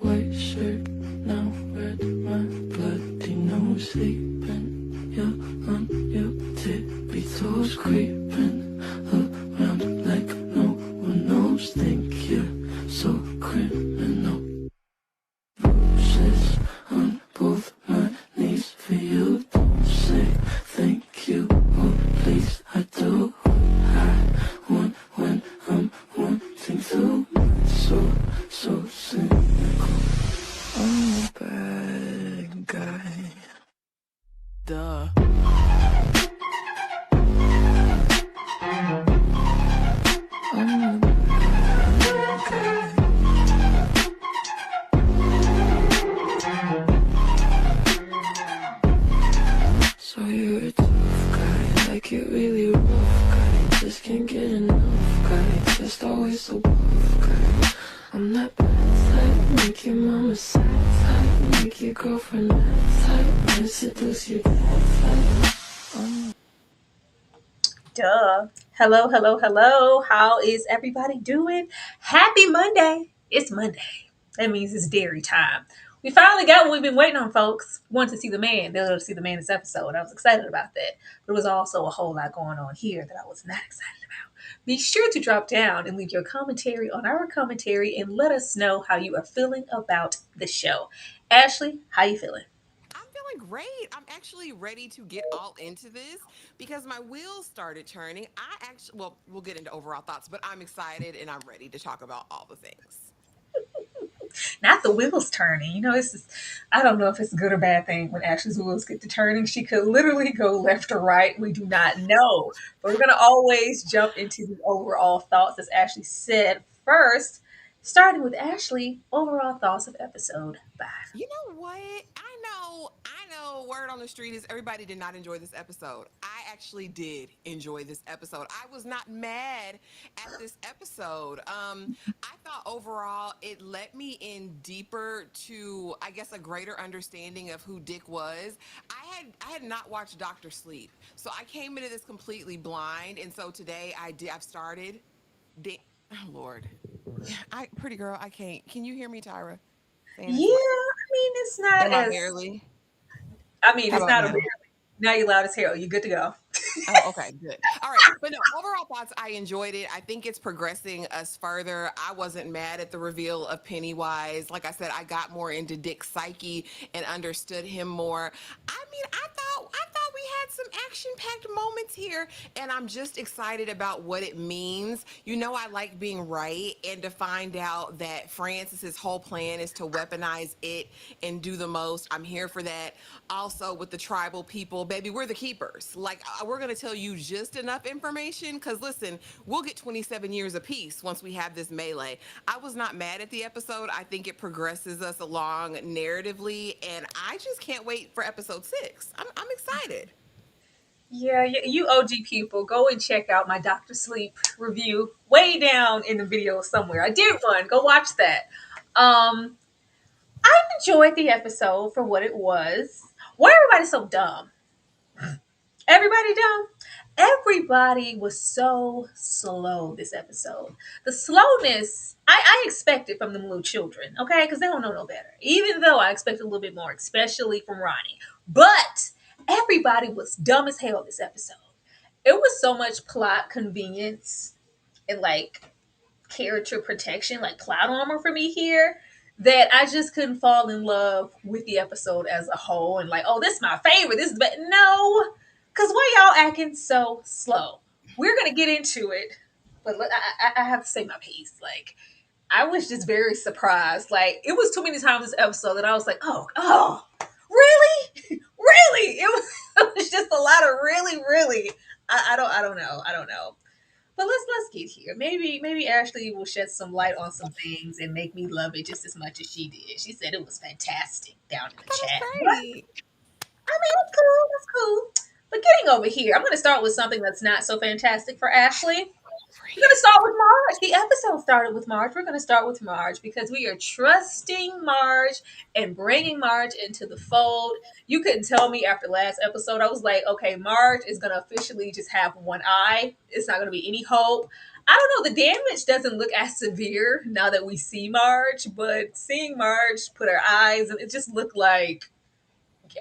white shirt, now red, my bloody nose sleeping. You're on your tippy toes, creeping around like no one knows. Think you're so criminal. Bruises on both my knees for you. Don't say thank you or please. I do what I want when I'm wanting to. So cynical. I'm a bad guy. Duh. I'm a bad guy. So you're a tough guy, like you're really rough guy. Just can't get enough guy, just always so buff guy. I'm that bad type, make your mama sad type, make your girlfriend mad type, and seduce your dad type. Duh. Hello, hello, hello. How is everybody doing? Happy Monday. It's Monday. That means it's dairy time. We finally got what we've been waiting on, folks. We wanted to see the man. They'll to see the man this episode. I was excited about that. But it was also a whole lot going on here that I was not excited about. Be sure to drop down and leave your commentary on our commentary and let us know how you are feeling about the show. Ashley, how you feeling? I'm feeling great. I'm actually ready to get all into this because my wheels started turning. Well, we'll get into overall thoughts, but I'm excited and I'm ready to talk about all the things. Not the wheels turning. It's just, I don't know if it's a good or bad thing when Ashley's wheels get to turning. She could literally go left or right. We do not know. But we're going to always jump into the overall thoughts, as Ashley said first, starting with Ashley, overall thoughts of episode 5. You know what? I know word on the street is everybody did not enjoy this episode. I actually did enjoy this episode. I was not mad at this episode. I thought overall it let me in deeper to, I guess, a greater understanding of who Dick was. I had not watched Doctor Sleep, so I came into this completely blind, and so today I've started. Oh Lord, pretty girl, I can't. Can you hear me, Tyra? Saying Yeah, it's like, I mean, it's not am I as, barely? I mean, How it's about not a now? barely. Now you're loud as hell. You're good to go. Oh, okay, good. All right. But no, overall thoughts, I enjoyed it. I think it's progressing us further. I wasn't mad at the reveal of Pennywise. Like I said, I got more into Dick's psyche and understood him more. I thought we had some action-packed moments here, and I'm just excited about what it means. I like being right, and to find out that Francis's whole plan is to weaponize it and do the most. I'm here for that. Also, with the tribal people, baby, we're the keepers. Like, we're going to tell you just enough information because, listen, we'll get 27 years apiece once we have this melee. I was not mad at the episode. I think it progresses us along narratively, and I just can't wait for episode 6. I'm excited. Yeah, you OG people, go and check out my Doctor Sleep review way down in the video somewhere. I did one. Go watch that. Um, I enjoyed the episode for what it was. Why everybody so dumb? Everybody dumb? Everybody was so slow this episode. The slowness I expected from them little children, okay? Because they don't know no better. Even though I expected a little bit more, especially from Ronnie. But everybody was dumb as hell this episode. It was so much plot convenience and like character protection, like plot armor for me here, that I just couldn't fall in love with the episode as a whole and like, oh, this is my favorite. This is no, because why y'all acting so slow? We're gonna get into it, but I have to say my piece. Like, I was just very surprised. Like, it was too many times this episode that I was like, oh, really, really? It was just a lot of really, really. I don't know. But let's get here. Maybe Ashley will shed some light on some things and make me love it just as much as she did. She said it was fantastic down in I the thought it chat. was But great. I mean, that's cool. That's cool. But getting over here, I'm going to start with something that's not so fantastic for Ashley. We're going to start with Marge. The episode started with Marge. We're going to start with Marge because we are trusting Marge and bringing Marge into the fold. You couldn't tell me after last episode. I was like, okay, Marge is going to officially just have one eye. It's not going to be any hope. I don't know. The damage doesn't look as severe now that we see Marge, but seeing Marge put her eyes, it just looked like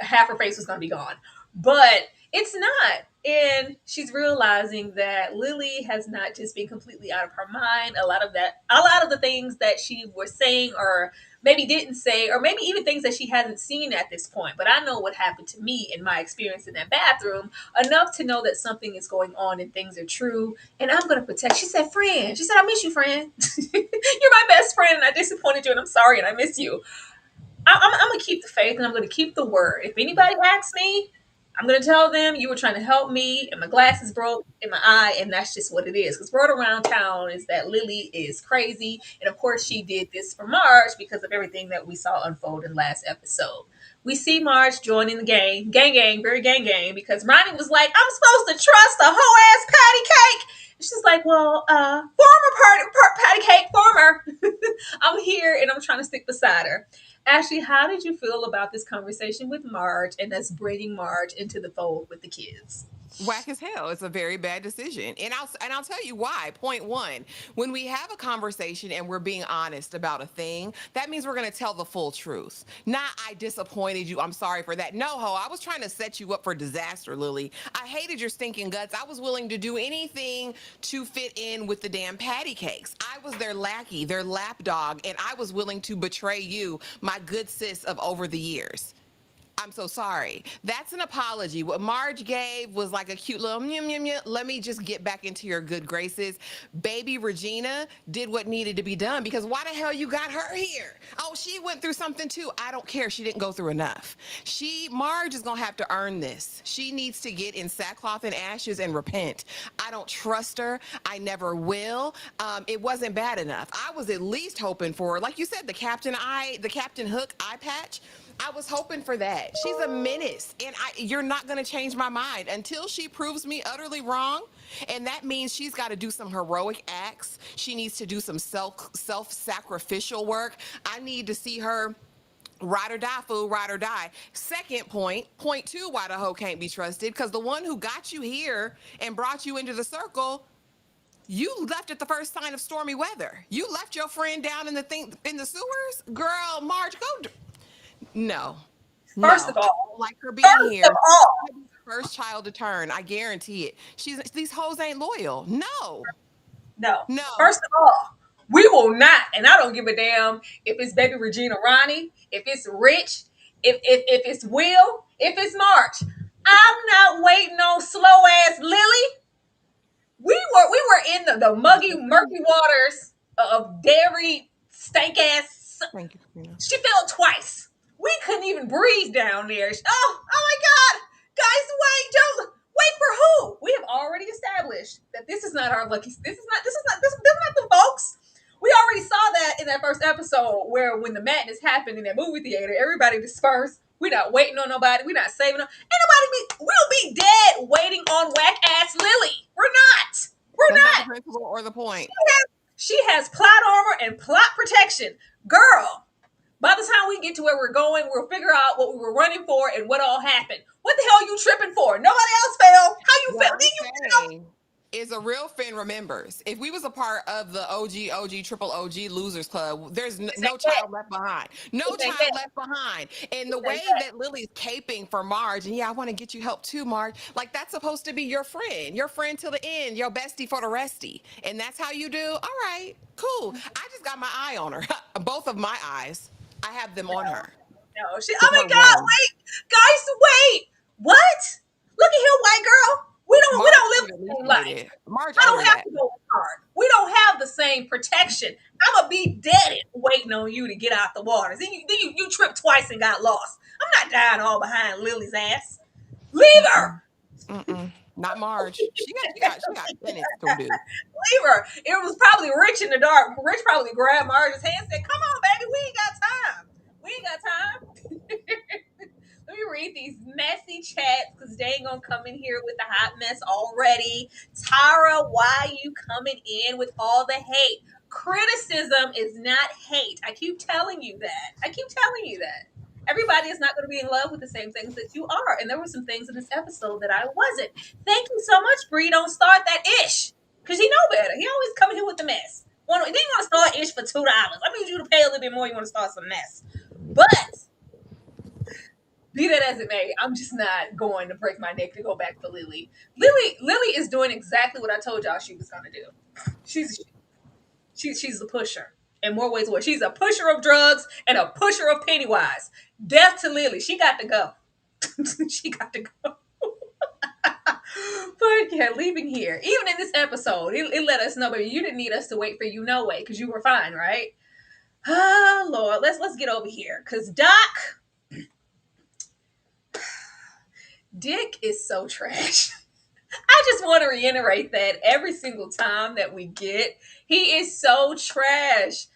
half her face was going to be gone. But it's not. And she's realizing that Lily has not just been completely out of her mind. A lot of the things that she was saying, or maybe didn't say, or maybe even things that she hasn't seen at this point. But I know what happened to me in my experience in that bathroom enough to know that something is going on and things are true. And I'm going to protect. She said, friend. She said, I miss you, friend. You're my best friend, and I disappointed you, and I'm sorry, and I miss you. I'm gonna keep the faith and I'm gonna keep the word. If anybody asks me, I'm gonna tell them you were trying to help me and my glasses broke in my eye, and that's just what it is. Because word around town is that Lily is crazy, and of course she did this for Marge because of everything that we saw unfold in last episode. We see Marge joining the gang, very gang, because Ronnie was like, "I'm supposed to trust a whole ass patty cake." And she's like, "Well, patty cake, former. I'm here and I'm trying to stick beside her." Ashley, how did you feel about this conversation with Marge and us bringing Marge into the fold with the kids? Whack as hell. It's a very bad decision. And I'll tell you why. Point one, when we have a conversation and we're being honest about a thing, that means we're going to tell the full truth. Not I disappointed you. I'm sorry for that. No, ho, I was trying to set you up for disaster, Lily. I hated your stinking guts. I was willing to do anything to fit in with the damn patty cakes. I was their lackey, their lapdog, and I was willing to betray you, my good sis of over the years. I'm so sorry. That's an apology. What Marge gave was like a cute little let me just get back into your good graces. Baby Regina did what needed to be done because why the hell you got her here? Oh, she went through something too. I don't care. She didn't go through enough. Marge is going to have to earn this. She needs to get in sackcloth and ashes and repent. I don't trust her. I never will. It wasn't bad enough. I was at least hoping for, like you said, the Captain Hook eye patch. I was hoping for that. She's a menace, and you're not going to change my mind until she proves me utterly wrong. And that means she's got to do some heroic acts. She needs to do some self-sacrificial work. I need to see her ride or die, fool, ride or die. Second point two, why the hoe can't be trusted, because the one who got you here and brought you into the circle, you left at the first sign of stormy weather. You left your friend down in the sewers. Girl, Marge, go. No, no. First of I all, don't like her being first of here. all, First child to turn. I guarantee it. These hoes ain't loyal. No, no. no. First of all, we will not, and I don't give a damn if it's baby Regina Ronnie, if it's Rich, if it's Will, if it's March. I'm not waiting on slow ass Lily. We were in the muggy, murky waters of dairy stank ass. Thank you, Karina. She fell twice. We couldn't even breathe down there. Oh my God. Guys, wait, don't wait for who? We have already established that this is not our lucky. This is not the folks. We already saw that in that first episode where when the madness happened in that movie theater, everybody dispersed. We're not waiting on nobody. We're not saving them. We'll be dead waiting on whack ass Lily. We're not. We're That's not the not. principle or the point. She has plot armor and plot protection. Girl, by the time we get to where we're going, we'll figure out what we were running for and what all happened. What the hell are you tripping for? Nobody else fell. How you What fell? I'm Then you fell. saying is a real fan remembers. If we was a part of the triple OG losers club, there's This no ain't that. child left behind. No This ain't child that. left behind. And the This way ain't that. that Lily's caping for Marge, and yeah, I want to get you help too, Marge. Like that's supposed to be your friend till the end, your bestie for the resty. And that's how you do. All right, cool. I just got my eye on her. Both of my eyes. I have them on her. No, Because oh my her God, one. wait. Guys, wait. What? Look at here, white girl. We Marge don't live should have the same initiated life. it. Marge I owed don't her have that. to go hard. We don't have the same protection. I'm gonna be dead waiting on you to get out the waters. Then you tripped twice and got lost. I'm not dying all behind Lily's ass. Leave her. Mm-mm. Mm-mm. Not Marge. She got penance to do. Leave her. It was probably Rich in the dark. Rich probably grabbed Marge's hand and said, "Come on, baby, we ain't got time. We ain't got time." Let me read these messy chats because they ain't gonna come in here with the hot mess already. Tara, why you coming in with all the hate? Criticism is not hate. I keep telling you that. I keep telling you that. Everybody is not going to be in love with the same things that you are. And there were some things in this episode that I wasn't. Thank you so much, Bree. Don't start that ish. Because he know better. He always coming here with the mess. Then you want to start ish for $2. I need you to pay a little bit more. You want to start some mess. But be that as it may, I'm just not going to break my neck to go back for Lily. Lily is doing exactly what I told y'all she was gonna do. She's the pusher. In more ways than one. She's a pusher of drugs and a pusher of Pennywise. Death to Lily. She got to go. She got to go. But yeah, leaving here. Even in this episode, it let us know, baby, you didn't need us to wait for you no way, because you were fine, right? Oh Lord, let's get over here. Cause Dick is so trash. I just want to reiterate that every single time that we get, he is so trash.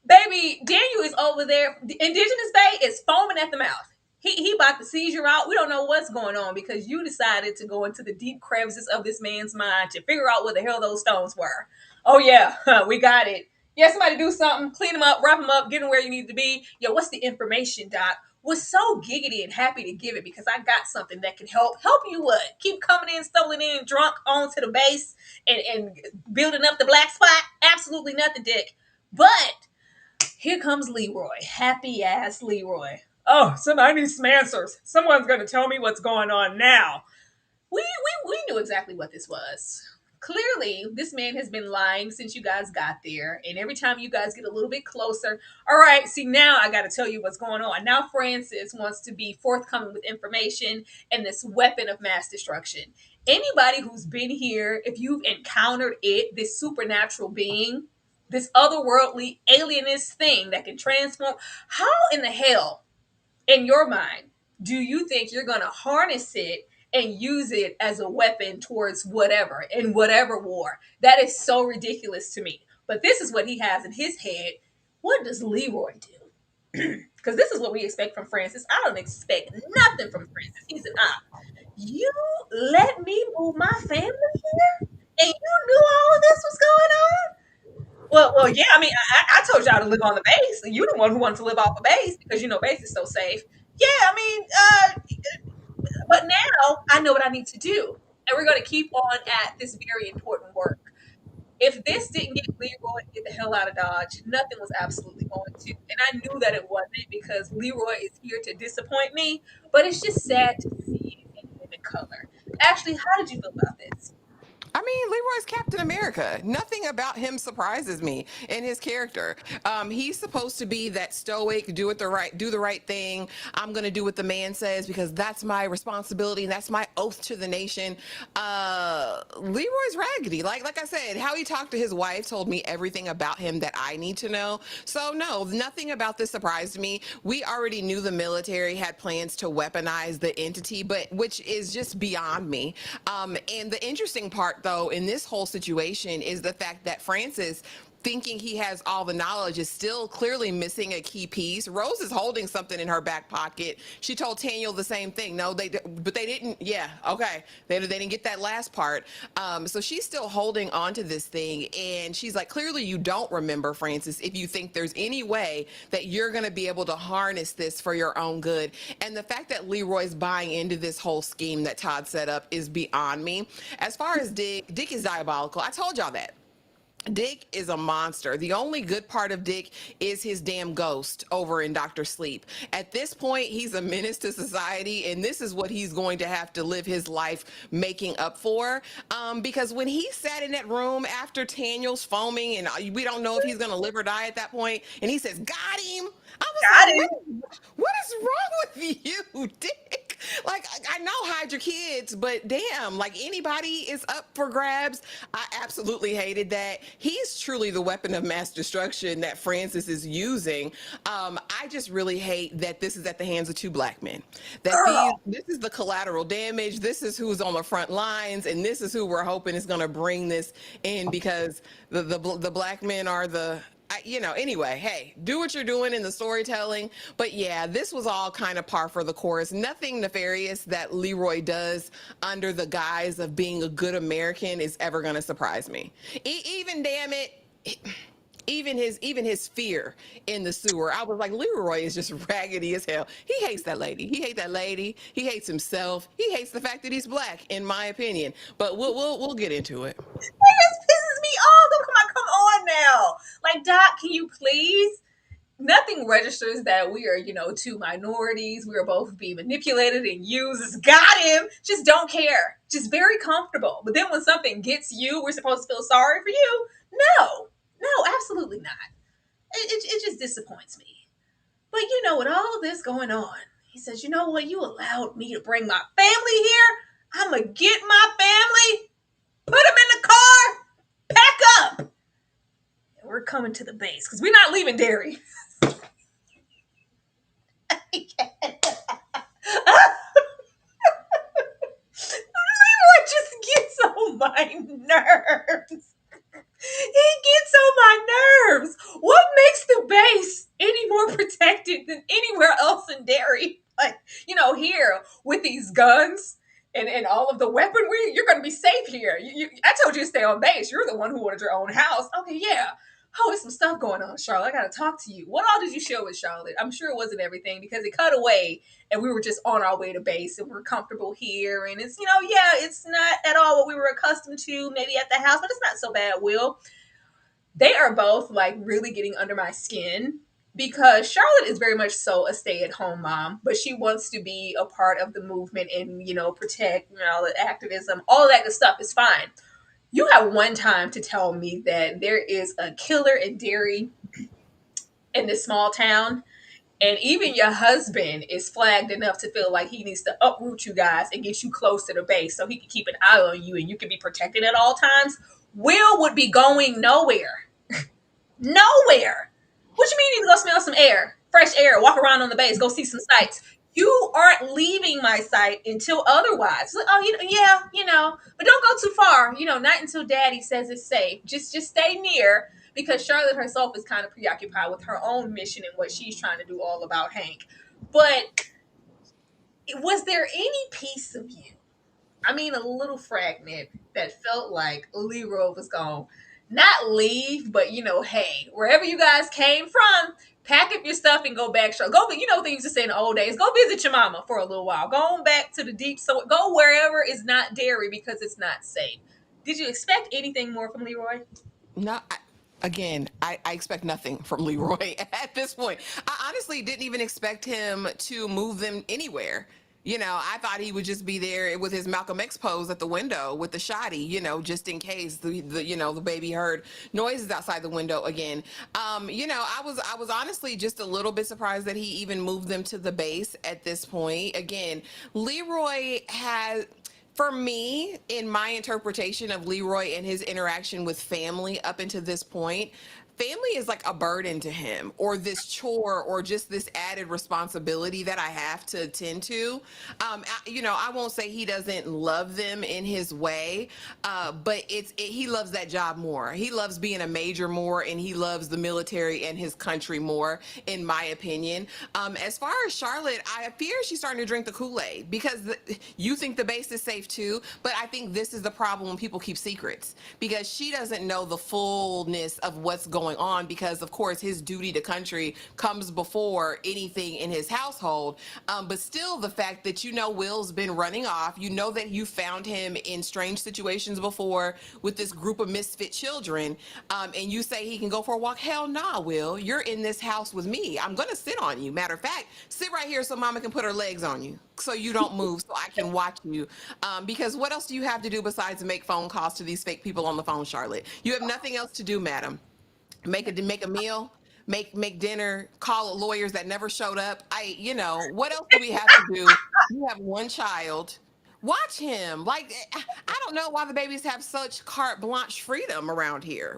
Baby, Daniel is over there. The Indigenous Bay is foaming at the mouth. He about to seize you out. We don't know what's going on because you decided to go into the deep crevices of this man's mind to figure out what the hell those stones were. Oh yeah, we got it. Yeah, somebody do something, clean them up, wrap them up, get them where you need to be. Yo, what's the information, Doc? Was so giggity and happy to give it because I got something that can help you what? Keep coming in, stumbling in, drunk onto the base and building up the black spot? Absolutely nothing, Dick. But here comes Leroy. Happy ass Leroy. Oh, somebody needs some answers. Someone's gonna tell me what's going on now. We knew exactly what this was. Clearly, this man has been lying since you guys got there. And every time you guys get a little bit closer, all right, see, now I got to tell you what's going on. Now, Francis wants to be forthcoming with information and this weapon of mass destruction. Anybody who's been here, if you've encountered it, this supernatural being, this otherworldly alienist thing that can transform, how in the hell, in your mind, do you think you're going to harness it and use it as a weapon towards whatever in whatever war? That is so ridiculous to me. But this is what he has in his head. What does Leroy do? Because this is what we expect from Francis. I don't expect nothing from Francis. He's an op. You let me move my family here, and you knew all of this was going on. Well, yeah. I mean, I told y'all to live on the base. You the one who wanted to live off the base because you know base is so safe. Yeah, I mean, but now I know what I need to do, and we're going to keep on at this very important work. If this didn't get Leroy to get the hell out of Dodge, nothing was absolutely going to. And I knew that it wasn't because Leroy is here to disappoint me. But it's just sad to see it in living color. Ashley, how did you feel about this? I mean, Leroy's Captain America. Nothing about him surprises me in his character. He's supposed to be that stoic, do the right thing. I'm gonna do what the man says because that's my responsibility and that's my oath to the nation. Leroy's raggedy. Like I said, how he talked to his wife told me everything about him that I need to know. So no, nothing about this surprised me. We already knew the military had plans to weaponize the entity, but which is just beyond me. And the interesting part though in this whole situation is the fact that Francis thinking he has all the knowledge is still clearly missing a key piece. Rose is holding something in her back pocket. She told Taniel the same thing. No, but they didn't. Yeah, okay. They didn't get that last part. So she's still holding on to this thing, and she's like, clearly you don't remember, Francis, if you think there's any way that you're going to be able to harness this for your own good. And the fact that Leroy's buying into this whole scheme that Todd set up is beyond me. As far as Dick is diabolical. I told y'all that. Dick is a monster. The only good part of Dick is his damn ghost over in Dr. Sleep. At this point, he's a menace to society, and this is what he's going to have to live his life making up for. Because when he sat in that room after Taniel's foaming, and we don't know if he's going to live or die at that point, and he says, "Got him." I was Got like, him. what is wrong with you, Dick? Like, I know hide your kids, but damn, like anybody is up for grabs. I absolutely hated that. He's truly the weapon of mass destruction that Francis is using. I just really hate that this is at the hands of two black men. That this is the collateral damage. This is who's on the front lines, and this is who we're hoping is going to bring this in because the black men are the anyway, hey, do what you're doing in the storytelling. But yeah, this was all kind of par for the course. Nothing nefarious that Leroy does under the guise of being a good American is ever going to surprise me. Even, damn it, even his fear in the sewer. I was like, Leroy is just raggedy as hell. He hates that lady. He hates that lady. He hates himself. He hates the fact that he's black, in my opinion. But we'll get into it. It just pisses Can you please? Nothing registers that we are, two minorities. We are both being manipulated and used. It's got him. Just don't care. Just very comfortable. But then when something gets you, we're supposed to feel sorry for you. No, no, absolutely not. It just disappoints me. But with all this going on, he says, you know what? You allowed me to bring my family here. I'm going to get my family, put them in the car, pack up. And we're coming to the base because we're not leaving Derry. Leroy just gets on my nerves. He gets on my nerves. What makes the base any more protected than anywhere else in Derry? Like, here with these guns and all of the weaponry, you're going to be safe here. I told you to stay on base. You're the one who wanted your own house. Okay, yeah. Oh, there's some stuff going on, Charlotte. I got to talk to you. What all did you share with Charlotte? I'm sure it wasn't everything because it cut away and we were just on our way to base and we're comfortable here. And it's, yeah, it's not at all what we were accustomed to maybe at the house, but it's not so bad, Will. They are both like really getting under my skin because Charlotte is very much so a stay-at-home mom, but she wants to be a part of the movement and, protect, the activism, all of that good stuff is fine. You have one time to tell me that there is a killer in Derry in this small town, and even your husband is flagged enough to feel like he needs to uproot you guys and get you close to the base so he can keep an eye on you and you can be protected at all times. Will would be going nowhere. Nowhere. What you mean you need to go smell some air, fresh air, walk around on the base, go see some sights? You aren't leaving my site until otherwise. Like, oh, yeah, but don't go too far. Not until Daddy says it's safe. Just stay near because Charlotte herself is kind of preoccupied with her own mission and what she's trying to do all about Hank. But was there any piece of you? I mean, a little fragment that felt like Leroy was gone. Not leave, but hey, wherever you guys came from, pack up your stuff and go back. Go, they used to say in the old days, go visit your mama for a little while. Go on back to the deep, so go wherever is not Derry because it's not safe. Did you expect anything more from Leroy? No, again, I expect nothing from Leroy at this point. I honestly didn't even expect him to move them anywhere. I thought he would just be there with his Malcolm X pose at the window with the shoddy, just in case the baby heard noises outside the window again. I was honestly just a little bit surprised that he even moved them to the base at this point. Again, Leroy has, for me, in my interpretation of Leroy and his interaction with family up until this point, family is like a burden to him, or this chore, or just this added responsibility that I have to attend to. I won't say he doesn't love them in his way, but he loves that job more. He loves being a major more, and he loves the military and his country more, in my opinion. As far as Charlotte, I fear she's starting to drink the Kool-Aid because you think the base is safe too, but I think this is the problem when people keep secrets, because she doesn't know the fullness of what's going on, because of course his duty to country comes before anything in his household. But still, the fact that Will's been running off, that you found him in strange situations before with this group of misfit children, and you say he can go for a walk. Hell nah, Will, you're in this house with me. I'm gonna sit on you. Matter of fact, sit right here so mama can put her legs on you so you don't move, so I can watch you. Because what else do you have to do besides make phone calls to these fake people on the phone, Charlotte? You have nothing else to do, madam. Make a meal, make dinner, call lawyers that never showed up. What else do we have to do? You have one child. Watch him. Like, I don't know why the babies have such carte blanche freedom around here.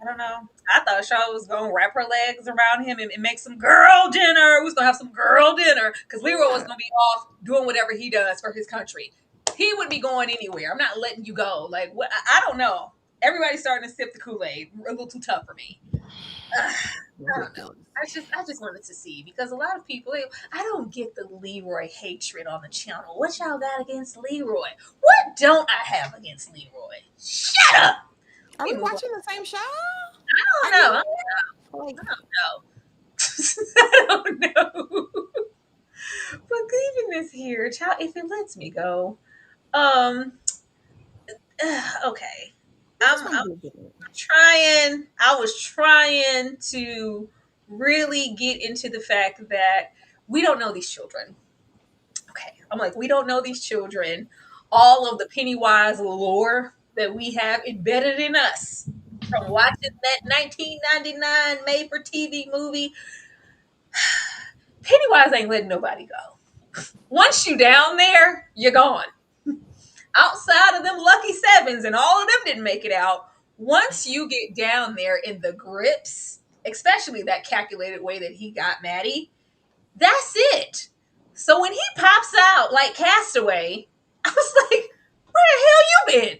I don't know. I thought Charlotte was gonna wrap her legs around him and make some girl dinner. We was gonna have some girl dinner because Leroy was gonna be off doing whatever he does for his country. He would be going anywhere. I'm not letting you go. Like, what? I don't know. Everybody's starting to sip the Kool-Aid. A little too tough for me. I don't know. I just wanted to see because a lot of people, I don't get the Leroy hatred on the channel. What y'all got against Leroy? What don't I have against Leroy? Shut up. Are we watching the same show? I don't know. I don't know. But leaving this here, child, if it lets me go. Okay. I just want to I'm do it different. trying. I was trying to really get into the fact that we don't know these children. Okay, I'm like, we don't know these children. All of the Pennywise lore that we have embedded in us from watching that 1999 made-for-TV movie, Pennywise ain't letting nobody go. Once you down there, you're gone. Outside of them lucky sevens, and all of them didn't make it out. Once you get down there in the grips, especially that calculated way that he got Maddie, that's it. So when he pops out like Castaway, I was like, where the hell you been?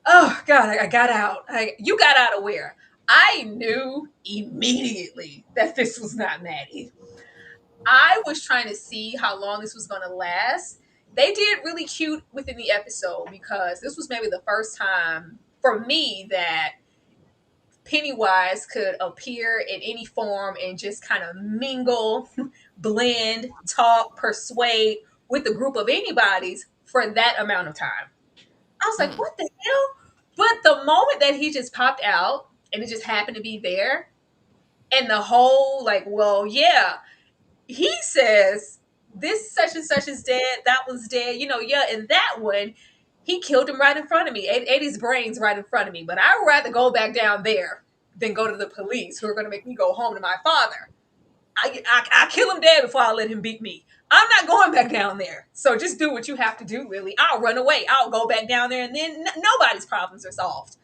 Oh God, I got out. You got out of where? I knew immediately that this was not Maddie. I was trying to see how long this was going to last. They did really cute within the episode because this was maybe the first time for me that Pennywise could appear in any form and just kind of mingle, blend, talk, persuade with a group of anybody's for that amount of time. I was like, Mm. what the hell? But the moment that he just popped out and it just happened to be there, and the whole, like, well, yeah, he says this such and such is dead, that one's dead, yeah, and that one, he killed him right in front of me, ate his brains right in front of me. But I would rather go back down there than go to the police who are going to make me go home to my father. I kill him dead before I let him beat me. I'm not going back down there. So just do what you have to do, Lily. I'll run away. I'll go back down there, and then nobody's problems are solved.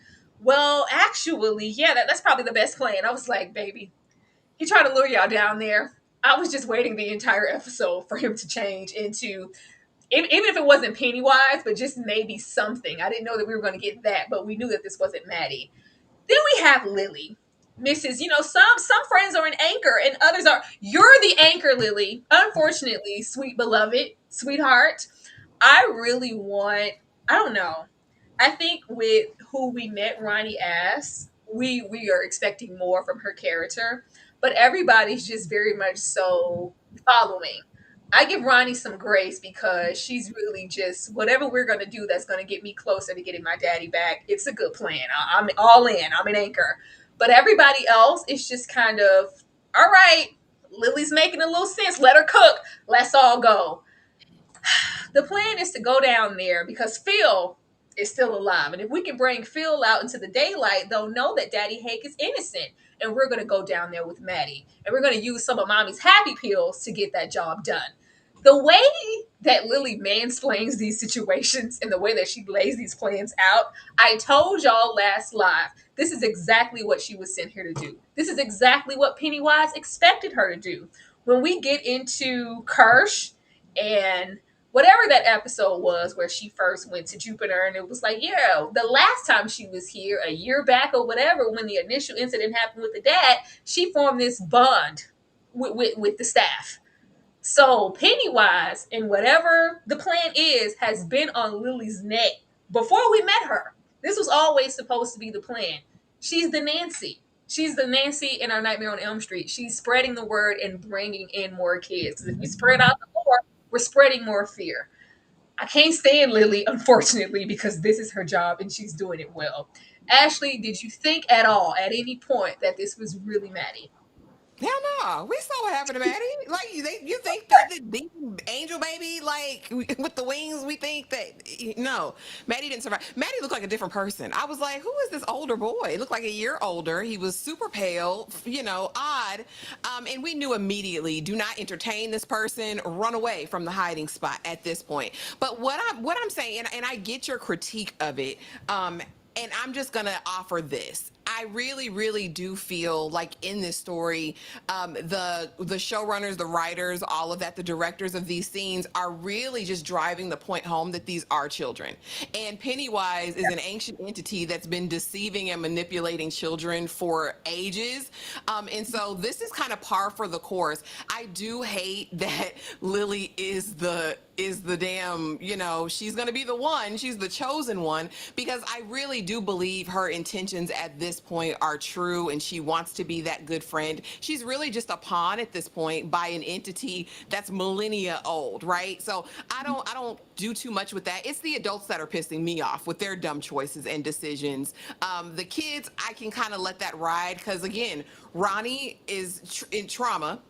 Well, actually, yeah, that's probably the best plan. I was like, baby, he tried to lure y'all down there. I was just waiting the entire episode for him to change into, even if it wasn't Pennywise, but just maybe something. I didn't know that we were going to get that, but we knew that this wasn't Maddie. Then we have Lily. Mrs. Some friends are an anchor and others are. You're the anchor, Lily. Unfortunately, sweet beloved, sweetheart. I really want. I don't know. I think with who we met, Ronnie as, we are expecting more from her character, but everybody's just very much so following. I give Ronnie some grace because she's really just whatever we're gonna do that's gonna get me closer to getting my daddy back. It's a good plan. I'm all in. I'm an anchor. But everybody else is just kind of all right. Lily's making a little sense. Let her cook. Let's all go. The plan is to go down there because Phil is still alive. And if we can bring Phil out into the daylight, they'll know that Daddy Hake is innocent. And we're going to go down there with Maddie. And we're going to use some of Mommy's happy pills to get that job done. The way that Lily mansplains these situations and the way that she lays these plans out, I told y'all last live, this is exactly what she was sent here to do. This is exactly what Pennywise expected her to do. When we get into Kirsch and whatever that episode was where she first went to Jupiter, and it was like, yeah, the last time she was here, a year back or whatever, when the initial incident happened with the dad, she formed this bond with the staff. So Pennywise, and whatever the plan is, has been on Lily's neck before we met her. This was always supposed to be the plan. She's the Nancy. She's the Nancy in our Nightmare on Elm Street. She's spreading the word and bringing in more kids. Because if we spread out the more, we're spreading more fear. I can't stand Lily, unfortunately, because this is her job and she's doing it well. Ashley, did you think at all, at any point, that this was really Maddie? Hell no, we saw what happened to Maddie. Like you think that the demon angel baby, like with the wings, we think that no, Maddie didn't survive. Maddie looked like a different person. I was like, who is this older boy? He looked like a year older. He was super pale, odd, and we knew immediately. Do not entertain this person. Run away from the hiding spot at this point. But what I'm saying, and I get your critique of it. And I'm just gonna offer this. I really, really do feel like in this story, the showrunners, the writers, all of that, the directors of these scenes are really just driving the point home that these are children. And Pennywise is an ancient entity that's been deceiving and manipulating children for ages. And so this is kind of par for the course. I do hate that Lily is the damn, she's going to be the one, she's the chosen one, because I really do believe her intentions at this this point are true and she wants to be that good friend, she's really just a pawn at this point by an entity that's millennia old, right? So I don't do too much with that. It's the adults that are pissing me off with their dumb choices and decisions. The kids, I can kind of let that ride because again, Ronnie is in trauma.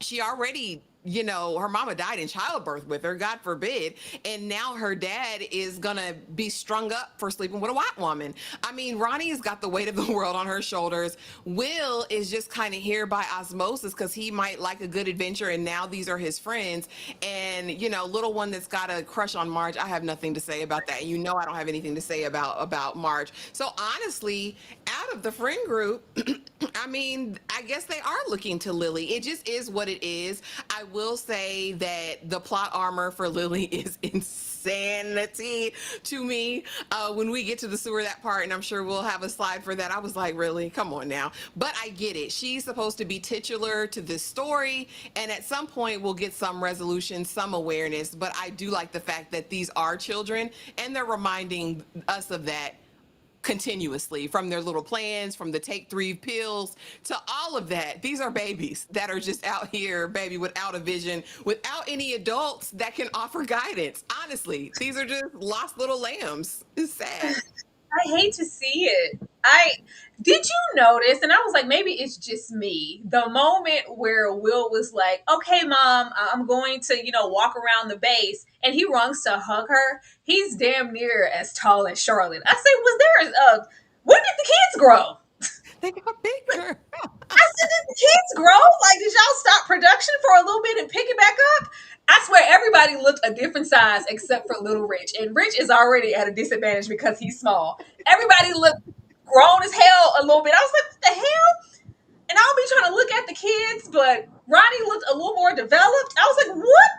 She already, her mama died in childbirth with her, God forbid. And now her dad is gonna be strung up for sleeping with a white woman. I mean, Ronnie's got the weight of the world on her shoulders. Will is just kind of here by osmosis because he might like a good adventure and now these are his friends. And, little one that's got a crush on Marge, I have nothing to say about that. I don't have anything to say about Marge. So honestly, out of the friend group, I mean, I guess they are looking to Lily. It just is what it is. I will say that the plot armor for Lily is insanity to me. When we get to the sewer, that part, and I'm sure we'll have a slide for that, I was like, really? Come on now. But I get it. She's supposed to be titular to this story, and at some point we'll get some resolution, some awareness. But I do like the fact that these are children, and they're reminding us of that continuously from their little plans, from the take 3 pills to all of that. These are babies that are just out here, baby, without a vision, without any adults that can offer guidance. Honestly, these are just lost little lambs. It's sad. I hate to see it. I did you notice, and I was like, maybe it's just me. The moment where Will was like, "Okay, mom, I'm going to, walk around the base," and he runs to hug her. He's damn near as tall as Charlotte. I said, "Was there when did the kids grow?" They got bigger. I said, "Did the kids grow? Like, did y'all stop production for a little bit and pick it back up?" I swear everybody looked a different size except for little Rich. And Rich is already at a disadvantage because he's small. Everybody looked grown as hell a little bit. I was like, what the hell? And I'll be trying to look at the kids, but Ronnie looked a little more developed. I was like, what?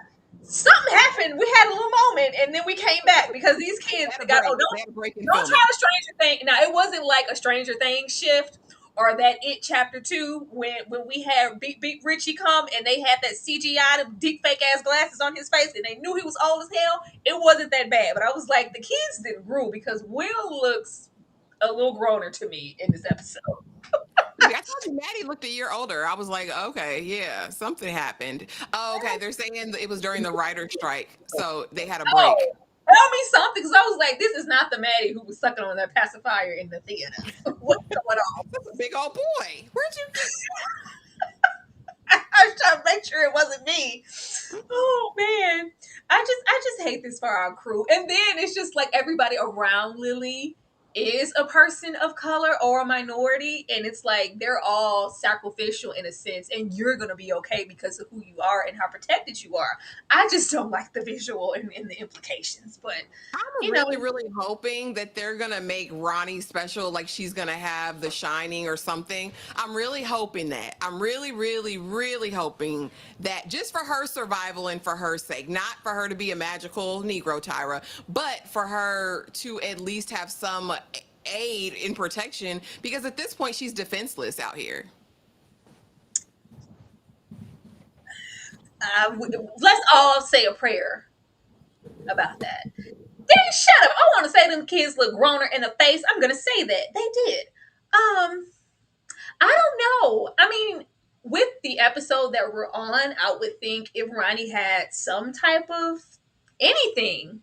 Something happened. We had a little moment and then we came back because these kids They had a got, break. oh, They had a break in don't try filming. to Stranger Thing. Now, it wasn't like a Stranger Thing shift or that It Chapter 2 when we had Big Richie come and they had that CGI, the deep fake ass glasses on his face and they knew he was old as hell. It wasn't that bad. But I was like, the kids didn't grow because Will looks a little growner to me in this episode. I told you Maddie looked a year older. I was like, okay, yeah, something happened. Oh, okay. They're saying it was during the writer's strike. So they had a break. Oh, tell me something. Because I was like, this is not the Maddie who was sucking on that pacifier in the theater. What's going on? That's a big old boy. Where'd you get? I was trying to make sure it wasn't me. Oh man. I just hate this for our crew. And then it's just like everybody around Lily is a person of color or a minority. And it's like they're all sacrificial in a sense. And you're gonna be okay because of who you are and how protected you are. I just don't like the visual and the implications. But I'm you know, really, really hoping that they're gonna make Ronnie special, like she's gonna have The Shining or something. I'm really hoping that. I'm really, really, really hoping that just for her survival and for her sake, not for her to be a magical Negro Tyra, but for her to at least have some aid in protection, because at this point she's defenseless out here. let's all say a prayer about that. Then shut up. I want to say them kids look growner in the face. I'm gonna say that they did. I don't know. I mean, with the episode that we're on, I would think if Ronnie had some type of anything,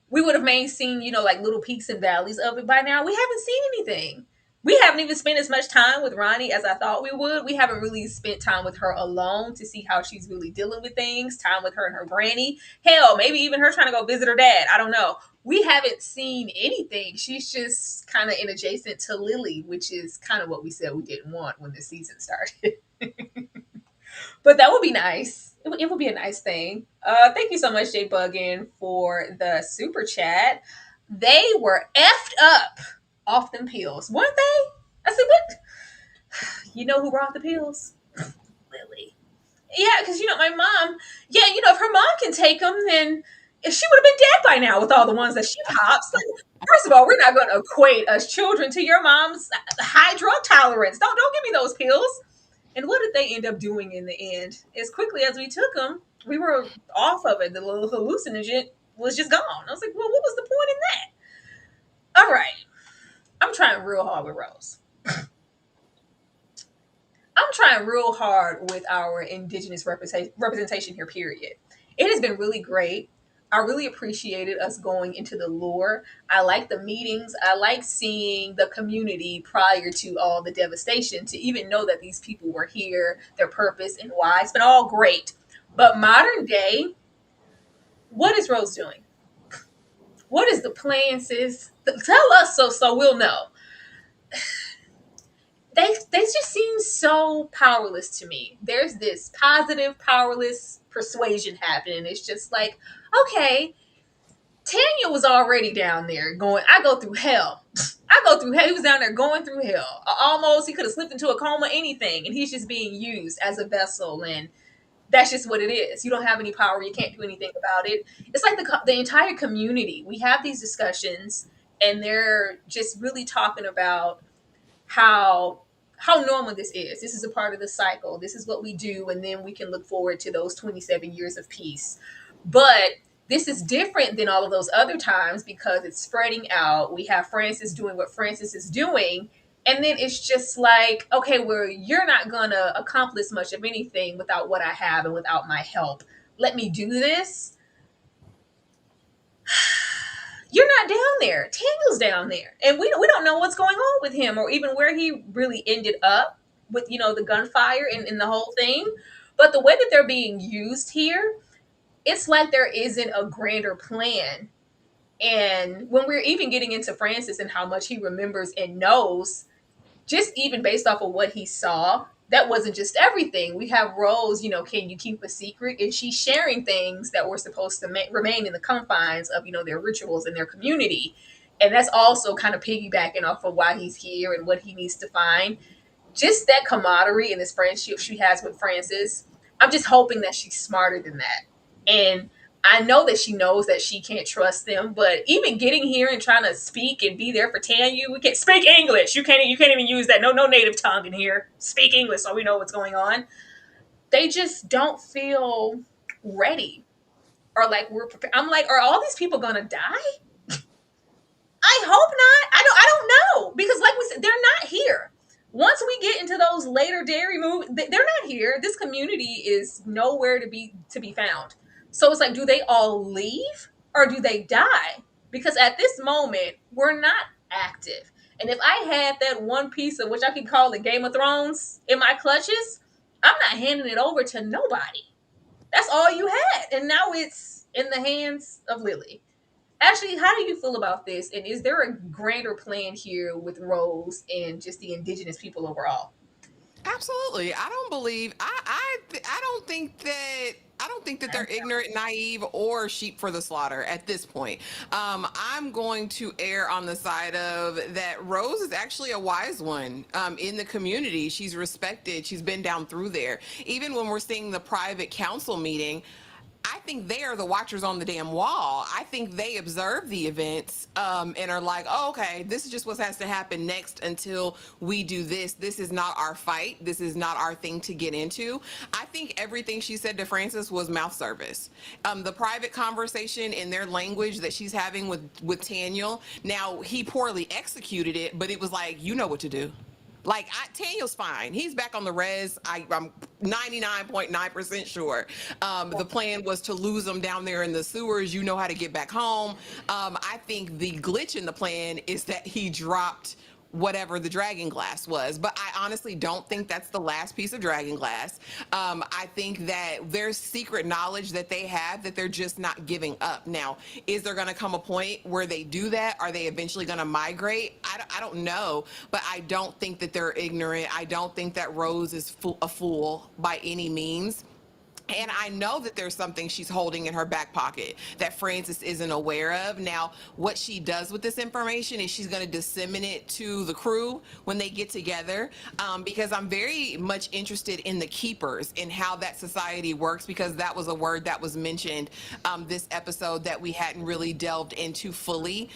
we would have maybe seen, like little peaks and valleys of it by now. We haven't seen anything. We haven't even spent as much time with Ronnie as I thought we would. We haven't really spent time with her alone to see how she's really dealing with things, time with her and her granny. Hell, maybe even her trying to go visit her dad. I don't know. We haven't seen anything. She's just kind of in adjacent to Lily, which is kind of what we said we didn't want when the season started. But that would be nice. It would be a nice thing. Thank you so much, J Buggin, for the super chat. They were effed up off them pills, weren't they? I said, what? You know who brought the pills? Lily. Yeah, because my mom. Yeah, if her mom can take them, then if she would have been dead by now with all the ones that she pops. Like, first of all, we're not going to equate us children to your mom's high drug tolerance. Don't give me those pills. And what did they end up doing in the end? As quickly as we took them, we were off of it. The little hallucinogen was just gone. I was like, well, what was the point in that? All right. I'm trying real hard with Rose. trying real hard with our indigenous representation here, period. It has been really great. I really appreciated us going into the lore. I like the meetings. I like seeing the community prior to all the devastation to even know that these people were here, their purpose and why. It's been all great. But modern day, what is Rose doing? What is the plan, sis? Tell us so we'll know. They just seem so powerless to me. There's this positive powerless persuasion happening. It's just like, okay, Tanya was already down there going, I go through hell. I go through hell. He was down there going through hell. Almost, he could have slipped into a coma, anything. And he's just being used as a vessel. And that's just what it is. You don't have any power. You can't do anything about it. It's like the entire community. We have these discussions, and they're just really talking about how normal this is. This is a part of the cycle. This is what we do, and then we can look forward to those 27 years of peace. But this is different than all of those other times because it's spreading out. We have Francis doing what Francis is doing, and then it's just like, okay, well, you're not gonna accomplish much of anything without what I have and without my help. Let me do this. You're not down there. Tango's down there, and we don't know what's going on with him or even where he really ended up with the gunfire and the whole thing. But the way that they're being used here, it's like there isn't a grander plan. And when we're even getting into Francis and how much he remembers and knows, just even based off of what he saw, that wasn't just everything. We have Rose, can you keep a secret? And she's sharing things that were supposed to remain in the confines of, their rituals and their community. And that's also kind of piggybacking off of why he's here and what he needs to find. Just that camaraderie and this friendship she has with Francis. I'm just hoping that she's smarter than that. And I know that she knows that she can't trust them, but even getting here and trying to speak and be there for Tanya, we can't speak English. You can't even use that. No native tongue in here. Speak English so we know what's going on. They just don't feel ready or like we're prepared. I'm like, are all these people gonna die? I hope not. I don't know because, like we said, they're not here. Once we get into those later Derry movies, they're not here. This community is nowhere to be found. So it's like, do they all leave or do they die? Because at this moment, we're not active. And if I had that one piece of which I could call the Game of Thrones in my clutches, I'm not handing it over to nobody. That's all you had, and now it's in the hands of Lily. Actually, how do you feel about this? And is there a grander plan here with Rose and just the indigenous people overall? Absolutely. I don't believe I don't think that they're ignorant, naive, or sheep for the slaughter at this point. I'm going to err on the side of that Rose is actually a wise one in the community. She's respected. She's been down through there. Even when we're seeing the private council meeting, I think they are the watchers on the damn wall. I think they observe the events and are like, oh, okay, this is just what has to happen next until we do this. This is not our fight. This is not our thing to get into. I think everything she said to Francis was mouth service. The private conversation in their language that she's having with Taniel, now he poorly executed it, but it was like, you know what to do. Like, Daniel's fine. He's back on the res. I'm 99.9% sure. The plan was to lose him down there in the sewers. You know how to get back home. I think the glitch in the plan is that he dropped whatever the dragon glass was. But I honestly don't think that's the last piece of dragon glass. I think that there's secret knowledge that they have that they're just not giving up. Now, is there going to come a point where they do that? Are they eventually going to migrate? I don't know, but I don't think that they're ignorant. I don't think that Rose is a fool by any means. And I know that there's something she's holding in her back pocket that Francis isn't aware of. Now, what she does with this information is she's going to disseminate it to the crew when they get together, because I'm very much interested in the keepers and how that society works, because that was a word that was mentioned this episode that we hadn't really delved into fully.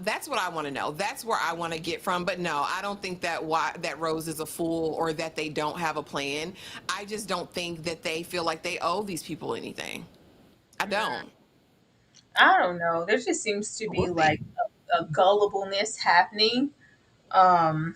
That's what I want to know. That's where I want to get from. But no, I don't think that Rose is a fool or that they don't have a plan. I just don't think that they feel like they owe these people anything. I don't. I don't know. There just seems to be We'll see. like a gullibleness happening. Um,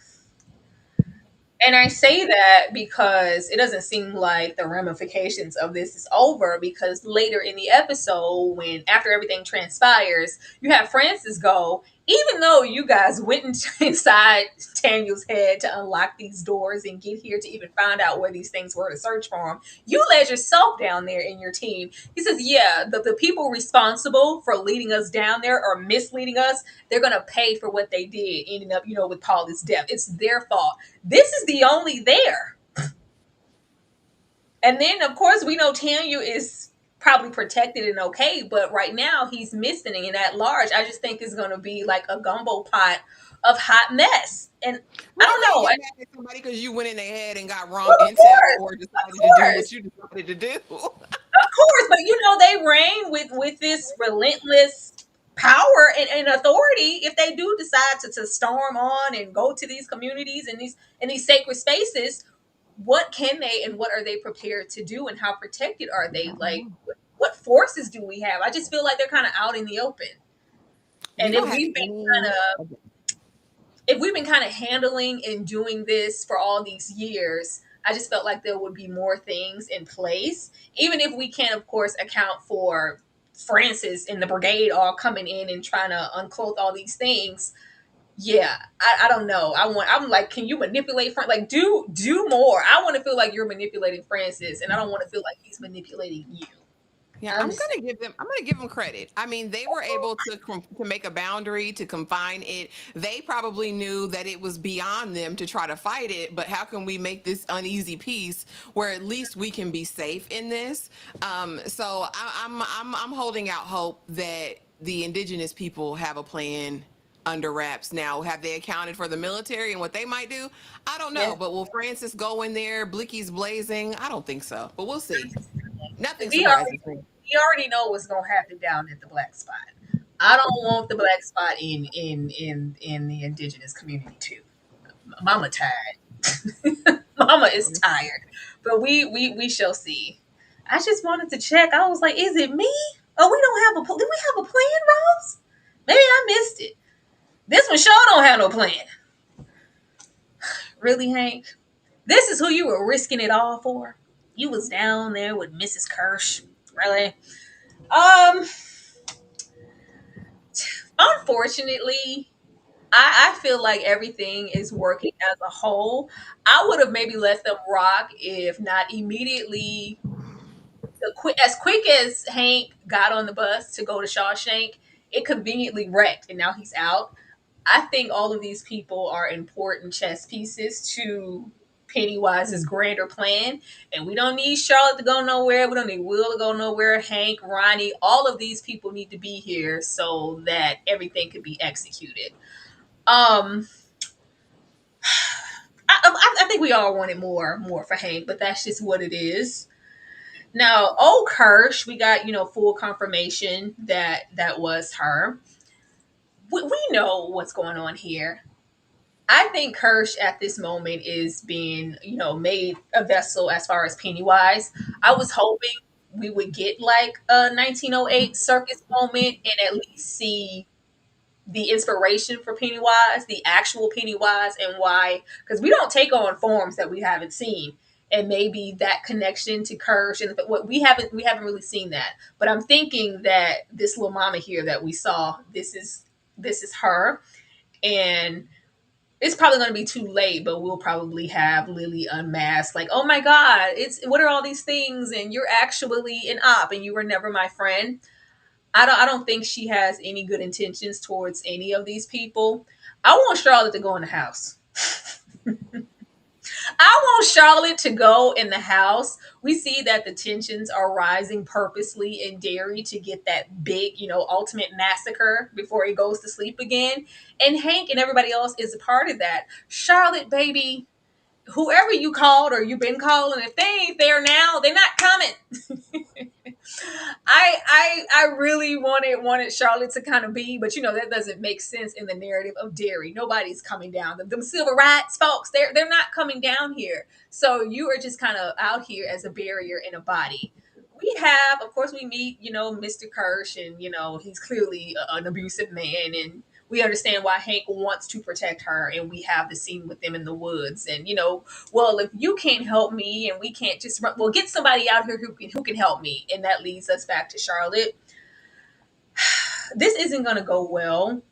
And I say that because it doesn't seem like the ramifications of this is over, because later in the episode, when after everything transpires, you have Francis go, even though you guys went inside Daniel's head to unlock these doors and get here to even find out where these things were to search for them, you led yourself down there in your team. He says, yeah, the people responsible for leading us down there or misleading us, they're going to pay for what they did, ending up, with Paula's death. It's their fault. This is the only there. And then, of course, we know Tanya is probably protected and okay, but right now he's missing, and at large, I just think it's going to be like a gumbo pot of hot mess. And I Well, you don't can't know. get mad at somebody because you went in their head and got wrong Well, intel or of decided to do what course, you decided to do. of course, but they reign with this relentless power and authority. If they do decide to storm on and go to these communities and these sacred spaces, what can they and what are they prepared to do, and how protected are they? Like, what forces do we have? I just feel like they're kind of out in the open. We And don't have any. if we've been kind of handling and doing this for all these years, I just felt like there would be more things in place, even if we can, of course, account for Francis and the brigade all coming in and trying to unclothe all these things. Yeah, I don't know. I'm like, can you manipulate Francis? Like, do more. I want to feel like you're manipulating Francis, and I don't want to feel like he's manipulating you. Yeah, I I'm understand. gonna give them. I'm gonna give them credit. I mean, they were able to make a boundary to confine it. They probably knew that it was beyond them to try to fight it. But how can we make this uneasy peace where at least we can be safe in this? So I'm holding out hope that the indigenous people have a plan under wraps. Now, have they accounted for the military and what they might do? I don't Yeah, know. But will Francis go in there, blickies blazing? I don't think so. But we'll see. Nothing we already surprises me. we already know what's gonna happen down at the black spot. I don't want the black spot in the indigenous community too. Mama tired. Mama is tired. But we shall see. I just wanted to check. I was like, is it me? Oh, we don't have do we have a plan, Rose? Maybe I missed it. This one sure don't have no plan. Really, Hank? This is who you were risking it all for? You was down there with Mrs. Kirsch. Really? Um, unfortunately, I feel like everything is working as a whole. I would have maybe let them rock if not immediately. As quick as Hank got on the bus to go to Shawshank, it conveniently wrecked, and now he's out. I think all of these people are important chess pieces to Pennywise's grander plan, and we don't need Charlotte to go nowhere. We don't need Will to go nowhere. Hank, Ronnie, all of these people need to be here so that everything could be executed. Um, I think we all wanted more for Hank, but that's just what it is. Now, old Kirsch, we got full confirmation that that was her. We know what's going on here. I think Kirsch at this moment is being, made a vessel as far as Pennywise. I was hoping we would get like a 1908 circus moment and at least see the inspiration for Pennywise, the actual Pennywise, and why. Because we don't take on forms that we haven't seen, and maybe that connection to Kirsch and what we haven't really seen that. But I'm thinking that this little mama here that we saw, this is her, and it's probably going to be too late, but we'll probably have Lily unmasked, like, oh my God, it's what are all these things? And you're actually an op and you were never my friend. I don't think she has any good intentions towards any of these people. I want Charlotte to go in the house. I want Charlotte to go in the house. We see that the tensions are rising purposely in Derry to get that big, ultimate massacre before he goes to sleep again. And Hank and everybody else is a part of that. Charlotte, baby, whoever you called or you've been calling, if they ain't there now, they're not coming. I really wanted Charlotte to kind of be, but that doesn't make sense in the narrative of Derry. Nobody's coming down. Them civil rights folks, they're not coming down here. So you are just kind of out here as a barrier in a body. We have, of course, we meet, Mr. Kirsch, and he's clearly an abusive man, and we understand why Hank wants to protect her, and we have the scene with them in the woods. And well, if you can't help me, and we can't just run, well, get somebody out here who can help me, and that leads us back to Charlotte. This isn't going to go well.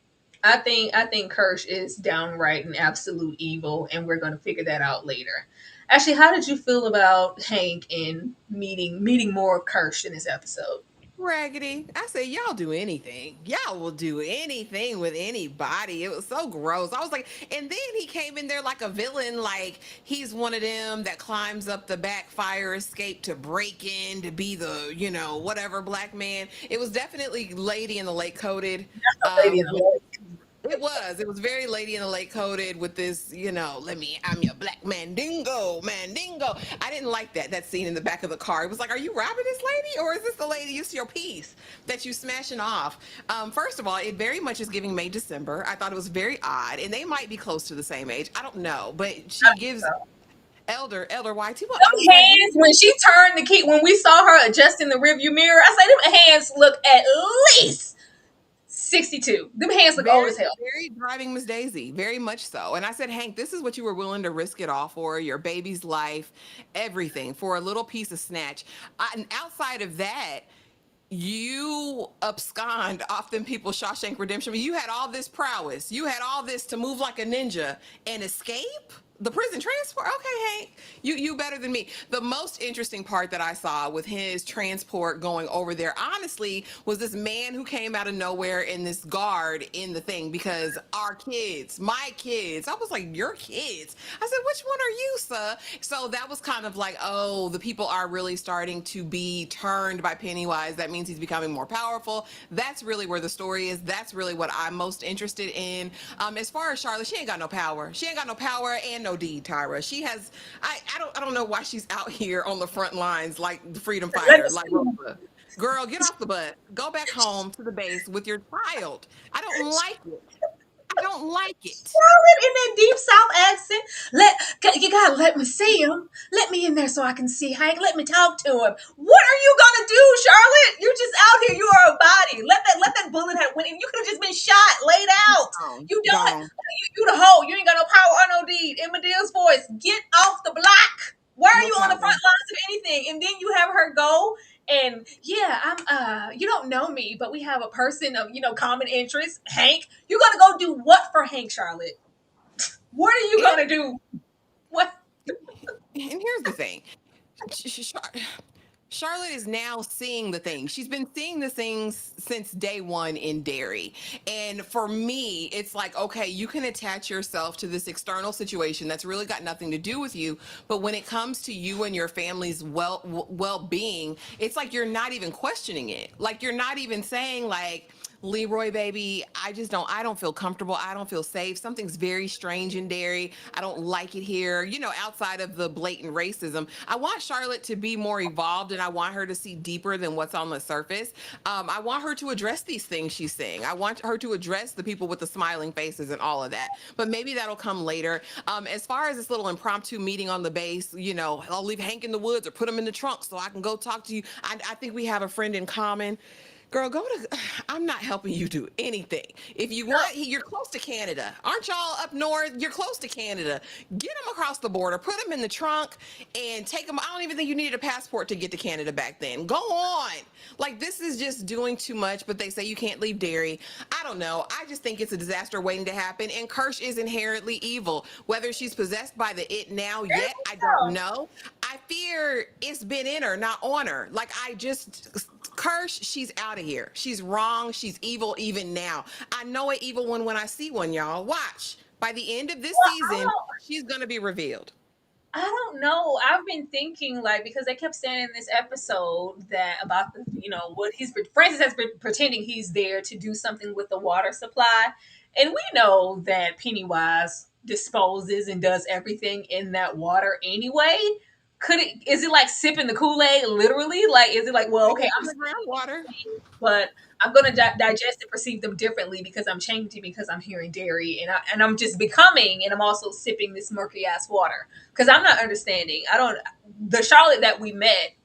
I think Kirsch is downright and absolute evil, and we're going to figure that out later. Actually, how did you feel about Hank and meeting more of Kirsch in this episode? Raggedy. I said, y'all do anything. Y'all will do anything with anybody. It was so gross. I was like, and then he came in there like a villain, like he's one of them that climbs up the back fire escape to break in to be the, whatever black man. It was definitely Lady in the Lake Coated. Lady in the With Lake. it was very Lady in the Lake Coated with this, I'm your black mandingo. I didn't like that scene in the back of the car. It was like, are you robbing this lady, or is this the lady, it's your piece that you smashing off? First of all, it very much is giving May December. I thought it was very odd, and they might be close to the same age. I don't know, but she gives elder YT. Well, I was Them like, what hands, when she turned the key, when we saw her adjusting the rearview mirror, I said them hands look at least 62. Them hands look old very, as hell. very driving Miss Daisy, very much so. And I said, Hank, this is what you were willing to risk it all for, your baby's life, everything, for a little piece of snatch. And outside of that, you abscond off them people's Shawshank Redemption. You had all this prowess. You had all this to move like a ninja and escape the prison transport. Okay, Hank, you better than me. The most interesting part that I saw with his transport going over there, honestly, was this man who came out of nowhere and this guard in the thing, because our kids, my kids, I was like, your kids? I said, which one are you, sir? So that was kind of like, oh, the people are really starting to be turned by Pennywise. That means he's becoming more powerful. That's really where the story is. That's really what I'm most interested in. As far as Charlotte, she ain't got no power. She ain't got no power and no deed, Tyra. She has, I don't know why she's out here on the front lines like the freedom fighter, like Rosa. Girl, get off the bus. Go back home to the base with your child. I don't like it. I don't like it. Charlotte in that deep South accent. You gotta let me see him. Let me in there so I can see Hank. Let me talk to him. What are you gonna do, Charlotte? You're just out here. You are a body. Let that bullet have went in. You could have just been shot, laid out. Gone. You don't. Gone. You the hoe. You ain't got no power or no deed. In Medea's voice, get off the block. Why are No you on the front power. lines of anything? And then you have her go and yeah, I'm you don't know me, but we have a person of, common interest, Hank. You're gonna go do what for Hank, Charlotte? What are you And, gonna do? What? and here's the thing. Charlotte is now seeing the things. She's been seeing the things since day one in Derry. And for me, it's like, okay, you can attach yourself to this external situation that's really got nothing to do with you. But when it comes to you and your family's well-being, it's like you're not even questioning it. Like you're not even saying like, Leroy, baby, I don't feel comfortable. I don't feel safe. Something's very strange in Derry. I don't like it here. Outside of the blatant racism, I want Charlotte to be more evolved, and I want her to see deeper than what's on the surface. I want her to address these things she's saying. I want her to address the people with the smiling faces and all of that. But maybe that'll come later. As far as this little impromptu meeting on the base, I'll leave Hank in the woods or put him in the trunk so I can go talk to you. I think we have a friend in common. Girl, I'm not helping you do anything. If you want, you're close to Canada. Aren't y'all up north? You're close to Canada. Get them across the border, put them in the trunk, and take them. I don't even think you needed a passport to get to Canada back then. Go on. Like, this is just doing too much, but they say you can't leave Derry. I don't know. I just think it's a disaster waiting to happen, and Kirsch is inherently evil. Whether she's possessed by the it now yet, I don't know. I fear it's been in her, not on her. Like, Kirsch, she's out of here. She's wrong. She's evil even now. I know an evil one when I see one, y'all. Watch. By the end of this season, she's going to be revealed. I don't know. I've been thinking like because they kept saying in this episode that about the what Francis has been pretending he's there to do something with the water supply, and we know that Pennywise disposes and does everything in that water anyway. Is it like sipping the Kool-Aid literally? Like is it like well okay I'm the groundwater, but I'm gonna digest and perceive them differently because I'm changing because I'm hearing dairy and I'm just becoming and I'm also sipping this murky ass water because I'm not understanding. I don't the Charlotte that we met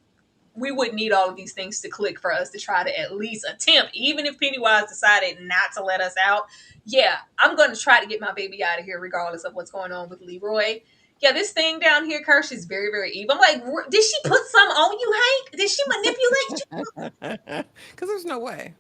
we wouldn't need all of these things to click for us to try to at least attempt, even if Pennywise decided not to let us out. Yeah, I'm going to try to get my baby out of here regardless of what's going on with Leroy. Yeah, this thing down here, Kirsch, is very, very evil. I'm like, did she put some on you, Hank? Did she manipulate you? Because there's no way.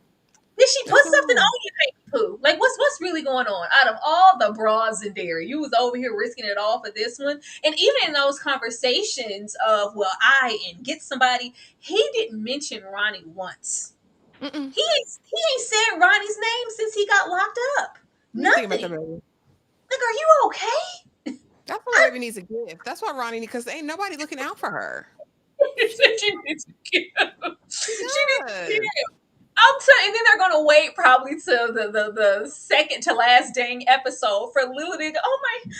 Did she put There's no something way. on you, Hank Pooh? Like, what's really going on? Out of all the bras in Derry, you was over here risking it all for this one. And even in those conversations of, well, I and get somebody, he didn't mention Ronnie once. Mm-mm. He ain't said Ronnie's name since he got locked up. What do you think about that, Nothing. baby? Like, are you okay? That's why baby needs a gift. That's why Ronnie, because ain't nobody looking out for her. She needs to give. She She needs to give. does. I'm telling, and then they're gonna wait probably till the second to last dang episode for Lily to go, oh my,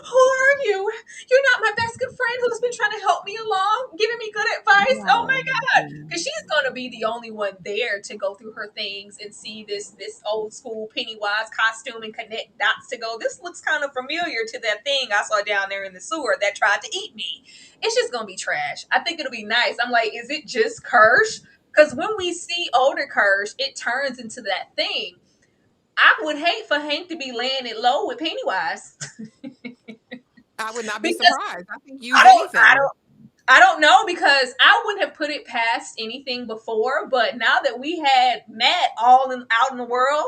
who are you? You're not my best good friend who's been trying to help me along, giving me good advice. Oh my god. Because she's gonna be the only one there to go through her things and see this old school Pennywise costume and connect dots to go, this looks kind of familiar to that thing I saw down there in the sewer that tried to eat me. It's just gonna be trash. I think it'll be nice. I'm like, is it just Kirsch? Because when we see older Kirsch, it turns into that thing. I would hate for Hank to be laying it low with Pennywise. I would not be Because surprised. I think use I don't, I anything. don't, I don't know, because I wouldn't have put it past anything before. But now that we had Matt out in the world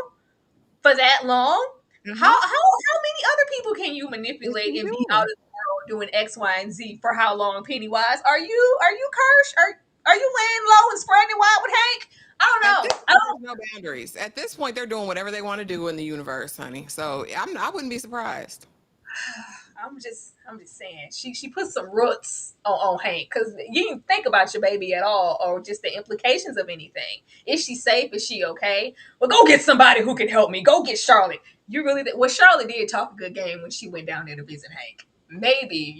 for that long, Mm-hmm. how many other people can you What can manipulate you and be out do? of the world doing X, Y, and Z for how long? Pennywise, are you Kirsch? Are you laying low and spreading it wide with Hank? I don't At this know. I point, don't. there's no boundaries. At this point, they're doing whatever they want to do in the universe, honey. So I wouldn't be surprised. I'm just saying. She put some roots on Hank, because you didn't think about your baby at all, or just the implications of anything. Is she safe? Is she okay? Well, go get somebody who can help me. Go get Charlotte. You really well, Charlotte did talk a good game when she went down there to visit Hank. Maybe,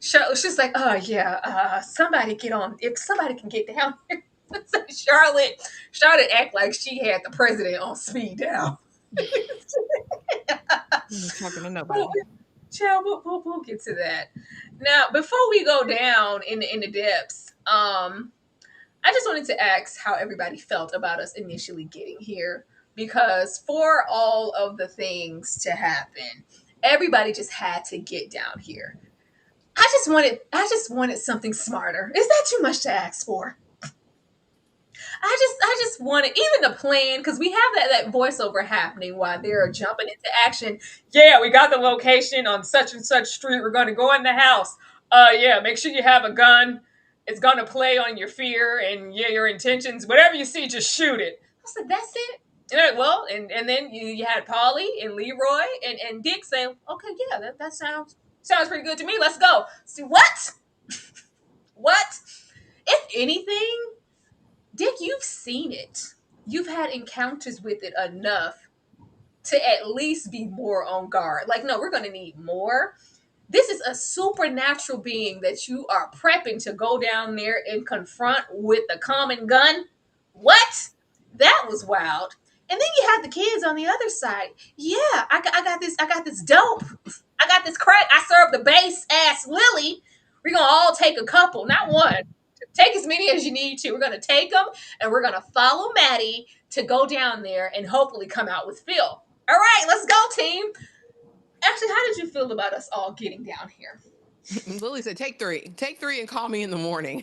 she's like, oh yeah, somebody get on. If somebody can get down here. Charlotte act like she had the president on speed down. I'm not talking to Well, nobody. child, we'll get to that. Now, before we go down in the depths, I just wanted to ask how everybody felt about us initially getting here, because for all of the things to happen, everybody just had to get down here. I just wanted something smarter. Is that too much to ask for? I just wanted even the plan, because we have that voiceover happening while they're jumping into action. Yeah, we got the location on such and such street. We're going to go in the house. Yeah, make sure you have a gun. It's going to play on your fear and yeah, your intentions. Whatever you see, just shoot it. I said, that's it. And then you had Polly and Leroy and Dick saying, okay, yeah, that sounds pretty good to me. Let's go. See what? What? If anything, Dick, you've seen it. You've had encounters with it enough to at least be more on guard. Like, no, we're going to need more. This is a supernatural being that you are prepping to go down there and confront with a common gun. What? That was wild. And then you had the kids on the other side. Yeah, I got this. I got this dope. I got this crack. I served the base ass Lily. We're gonna all take a couple, not one. Take as many as you need to. We're gonna take them, and we're gonna follow Maddie to go down there and hopefully come out with Phil. All right, let's go, team. Actually, how did you feel about us all getting down here? Lily said, take three and call me in the morning.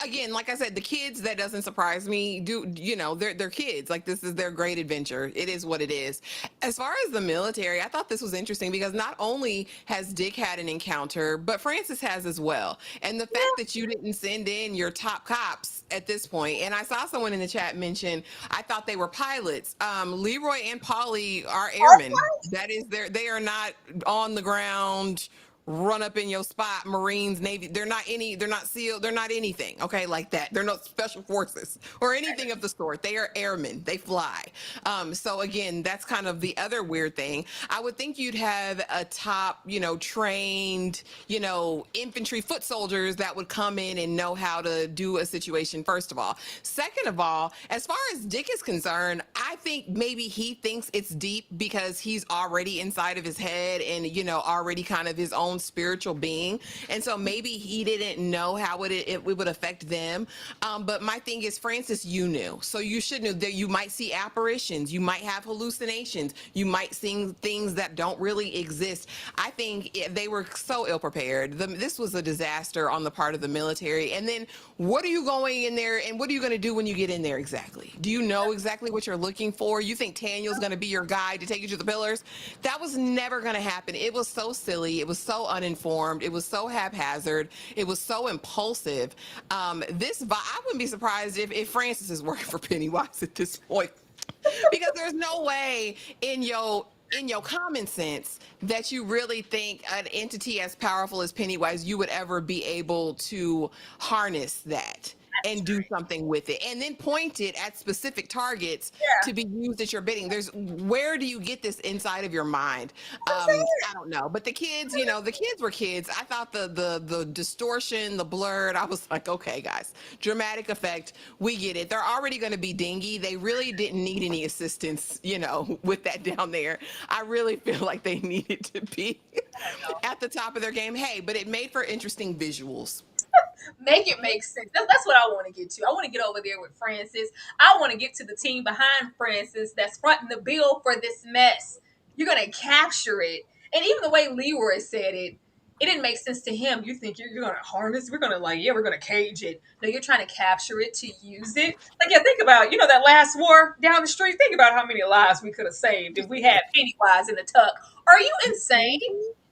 Again, like I said, the kids, that doesn't surprise me. They're kids. Like, this is their great adventure. It is what it is. As far as the military, I thought this was interesting because not only has Dick had an encounter, but Francis has as well. And the fact that you didn't send in your top cops at this point, and I saw someone in the chat mention, I thought they were pilots. Leroy and Polly are airmen. That is they are not on the ground, run up in your spot, Marines, Navy. They're not SEAL, they're not anything, okay, like that. They're not special forces or anything of the sort. They are airmen. They fly. So again, that's kind of the other weird thing. I would think you'd have a top, trained, infantry foot soldiers that would come in and know how to do a situation, first of all. Second of all, as far as Dick is concerned, I think maybe he thinks it's deep because he's already inside of his head and, already kind of his own own spiritual being, and so maybe he didn't know how it would affect them. But my thing is, Francis, you knew, so you should know that you might see apparitions, you might have hallucinations, you might see things that don't really exist. I think they were so ill prepared. This was a disaster on the part of the military. And then what are you going in there and what are you going to do when you get in there exactly? Do you know exactly what you're looking for? You think Daniel's going to be your guide to take you to the pillars? That was never going to happen. It was so silly. It was so uninformed. It was so haphazard. It was so impulsive. I wouldn't be surprised if Francis is working for Pennywise at this point, because there's no way in your common sense that you really think an entity as powerful as Pennywise, you would ever be able to harness that and do something with it and then point it at specific targets Yeah. to be used at your bidding. There's where do you get this inside of your mind? I'm saying. I don't know. But the kids, the kids were kids. I thought the distortion, the blurred, I was like, okay, guys, dramatic effect. We get it. They're already going to be dingy. They really didn't need any assistance, with that down there. I really feel like they needed to be at the top of their game. Hey, but it made for interesting visuals. Make it make sense. That's what I want to get to. I want to get over there with Francis. I want to get to the team behind Francis that's fronting the bill for this mess. You're going to capture it. And even the way Leroy said it didn't make sense to him. You think you're going to harness, we're going to we're going to cage it. No, you're trying to capture it to use it. Like, yeah, think about, that last war down the street. Think about how many lives we could have saved if we had Pennywise in the tuck. Are you insane?